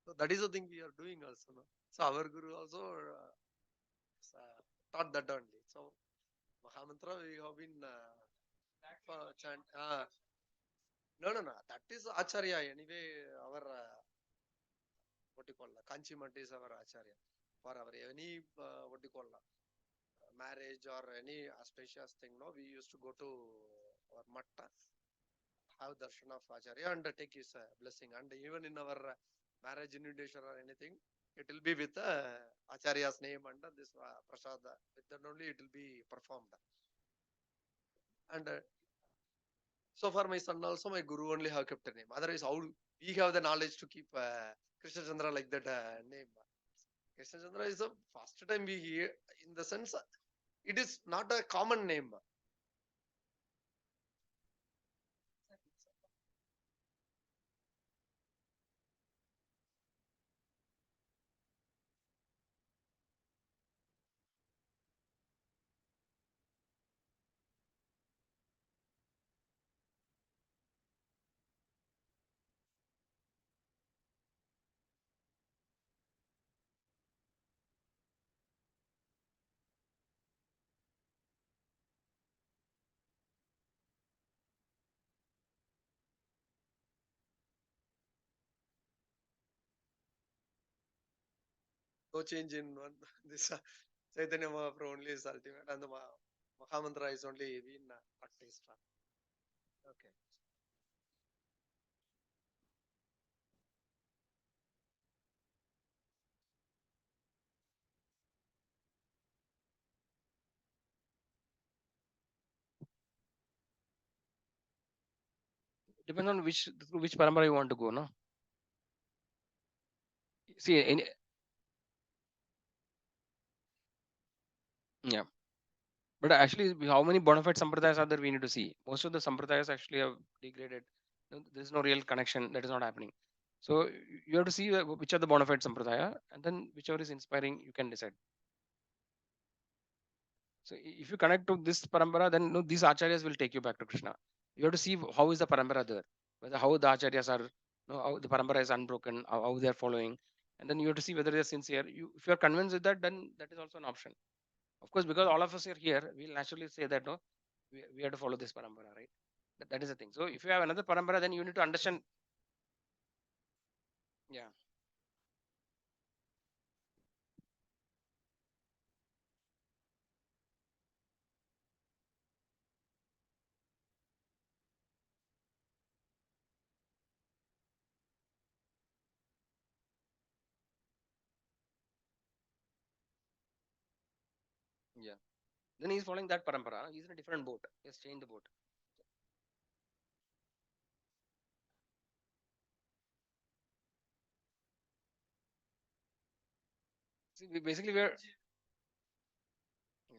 Speaker 5: So that is the thing we are doing also. No? So our guru also taught that only. So Mahamantra we have been chant. No, no, no. That is Acharya anyway. Our what you call Kanchi Mat is our Acharya for our any what you call marriage or any auspicious thing. No, we used to go to our matta, have darshan of Acharya and take his blessing. And even in our marriage invitation or anything, it will be with Acharya's name and this prasada. With that only it will be performed. And so for my son also, my guru only have kept a name. Otherwise, how we have the knowledge to keep Krishna Chandra like that name? Krishna Chandra is the first time we hear, in the sense, it is not a common name. No change in one. This Chaitanya Mahaprabhu only is ultimate, and the Mahamantra is only been practiced. Okay.
Speaker 1: Depends on which parampara you want to go, no? See, yeah. But actually, how many bona fide sampradayas are there? We need to see. Most of the sampradayas actually have degraded. There is no real connection. That is not happening. So you have to see which are the bona fide sampradaya, and then whichever is inspiring, you can decide. So if you connect to this parampara, then no, these acharyas will take you back to Krishna. You have to see how is the parampara there, whether how the acharyas are, how the parampara is unbroken, how they are following, and then you have to see whether they are sincere. If you are convinced with that, then that is also an option. Of course, because all of us are here, we'll naturally say that no, we have to follow this parampara, right? That is the thing. So if you have another parampara, then you need to understand. Yeah, yeah. Then he's following that parampara. He's in a different boat. He has changed the boat. See, basically we're. Yeah.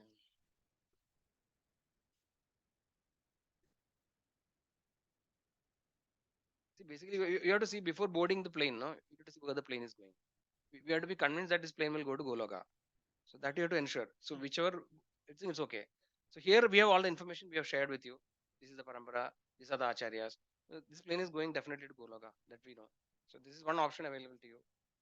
Speaker 1: See, basically, you have to see before boarding the plane, no? You have to see where the plane is going. We have to be convinced that this plane will go to Goloka. So that you have to ensure. So whichever, it's okay. So here we have all the information we have shared with you. This is the parampara. These are the acharyas. This plane is going definitely to Goloka. That we know. So this is one option available to you.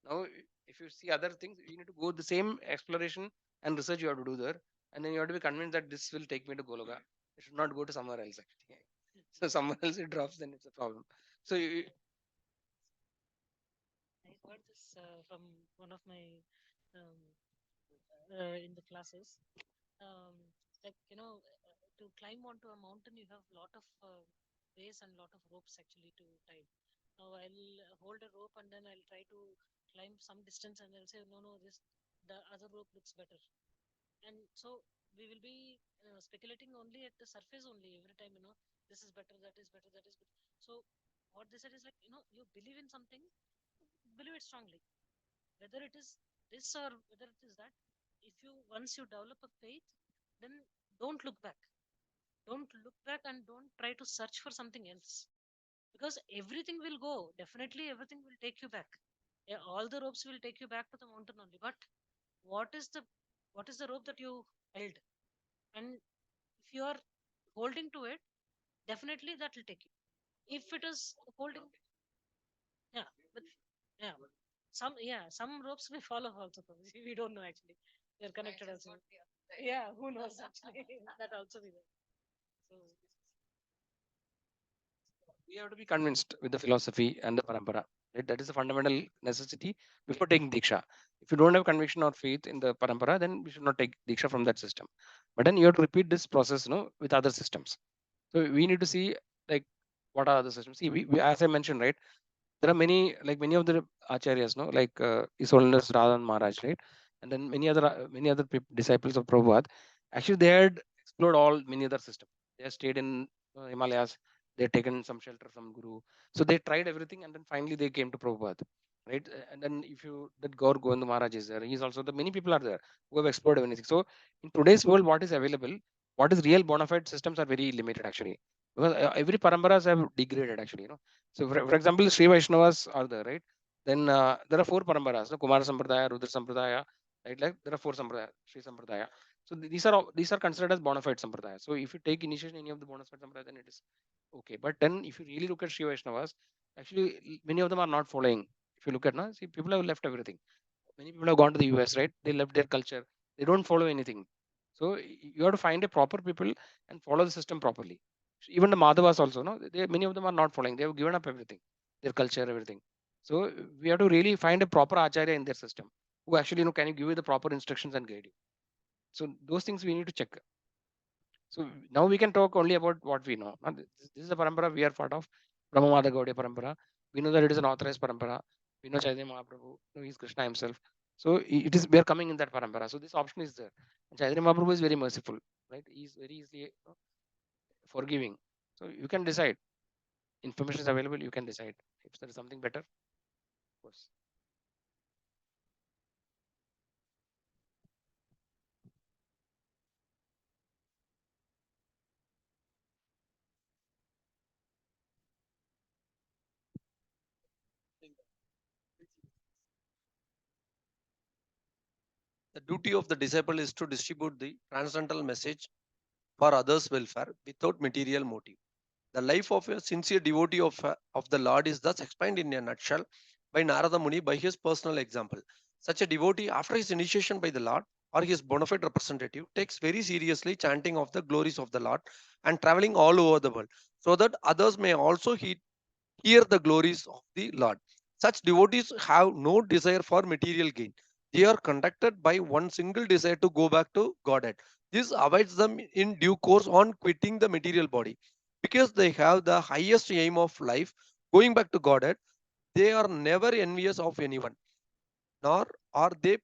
Speaker 1: Now, if you see other things, you need to go the same exploration and research you have to do there, and then you have to be convinced that this will take me to Goloka. It should not go to somewhere else. Actually. So somewhere else it drops, then it's a problem. So
Speaker 2: I heard this from one of my um, in the classes. Um, like to climb onto a mountain, you have a lot of ways and lot of ropes actually to tie. Now I'll hold a rope and then I'll try to climb some distance, and I'll say, no, no, this the other rope looks better. And so we will be speculating only at the surface only every time. This is better, that is better, that is better. So what they said is like, you believe in something, believe it strongly, whether it is this or whether it is that. If you once you develop a faith, then don't look back, don't look back, and don't try to search for something else, because everything will go, definitely everything will take you back. Yeah, all the ropes will take you back to the mountain only, but what is the what is the rope that you held? And if you are holding to it, definitely that will take you. If it is holding, yeah, but yeah, some ropes may fall off also. We don't know actually. They're connected also. Yeah, who knows actually? That also be there. So
Speaker 1: we have to be convinced with the philosophy and the parampara. Right? That is a fundamental necessity before taking diksha. If you don't have conviction or faith in the parampara, then we should not take diksha from that system. But then you have to repeat this process, with other systems. So we need to see, like, what are other systems. See, as I mentioned, right, there are many of the acharyas, no, like His Holiness Radhan Maharaj, right, and then many other disciples of Prabhupada. Actually, they had explored all many other systems. They had stayed in Himalayas. They had taken some shelter from Guru. So they tried everything, and then finally they came to Prabhupada, right? And then if you that Gaur Govind Maharaj is there, he's also the many people are there who have explored everything. So in today's world, what is available, what is real bona fide systems are very limited actually, because every paramparas have degraded actually. So, for example, Sri Vaishnavas are there, right? Then there are four paramparas: no? Kumara Sampradaya, Rudra Sampradaya, right? Like there are four Sampradaya, Sri Sampradaya. So these are considered as bona fide Sampradaya. So if you take initiation in any of the bona fide Sampradaya, then it is okay. But then if you really look at Sri Vaishnavas, actually many of them are not following. If you look at now, see, people have left everything. Many people have gone to the US, right? They left their culture. They don't follow anything. So you have to find a proper people and follow the system properly. Even the Madhavas also, no, many of them are not following. They have given up everything, their culture, everything. So we have to really find a proper acharya in their system who actually, can you give you the proper instructions and guide you. So those things we need to check. So now we can talk only about what we know. This is the parampara we are part of, Brahmamada Gaudiya parampara. We know that it is an authorized parampara. We know Chaitanya Mahaprabhu, he is Krishna himself. So it is we are coming in that parampara. So this option is there. And Chaitanya Mahaprabhu is very merciful, right? He is very easily forgiving. So you can decide. Information is available. You can decide if there is something better. Of course.
Speaker 5: The duty of the disciple is to distribute the transcendental message for others' welfare without material motive. The life of a sincere devotee of the Lord is thus explained in a nutshell by Narada Muni by his personal example. Such a devotee, after his initiation by the Lord or his bona fide representative, takes very seriously chanting of the glories of the Lord and traveling all over the world so that others may also hear the glories of the Lord. Such devotees have no desire for material gain. They are conducted by one single desire to go back to Godhead. This avoids them in due course on quitting the material body. Because they have the highest aim of life, going back to Godhead, they are never envious of anyone, nor are they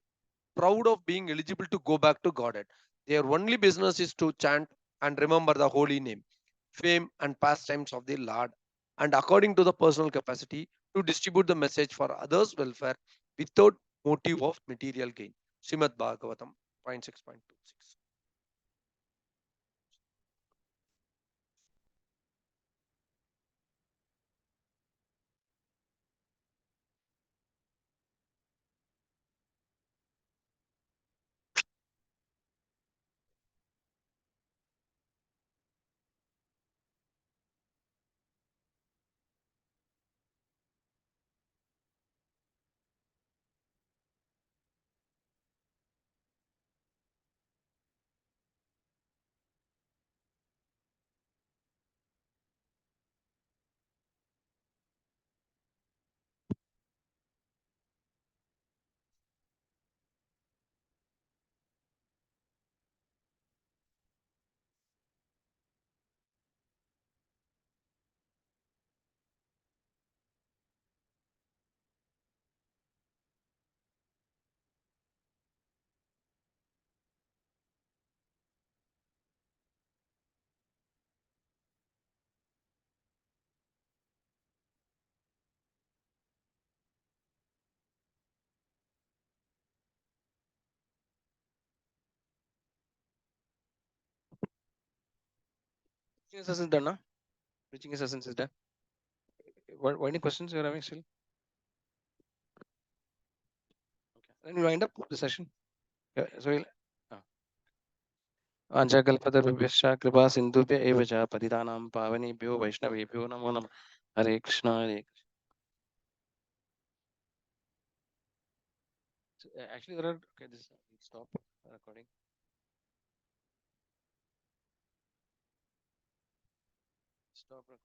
Speaker 5: proud of being eligible to go back to Godhead. Their only business is to chant and remember the holy name, fame, and pastimes of the Lord, and according to the personal capacity, to distribute the message for others' welfare without motive of material gain. Srimad Bhagavatam 0.6.26.
Speaker 1: Preaching essence is done, no? Preaching essence is done. What any questions you're having still? Okay. Then we wind up the session. Yeah, so we'll. वाञ्छाकल्पतरुभ्यश्च कृपा सिन्धुभ्य एव च पतितानां पावनेभ्यो वैष्णवेभ्यो नमो नमः हरे कृष्ण हरे actually there are okay this stop recording stop recording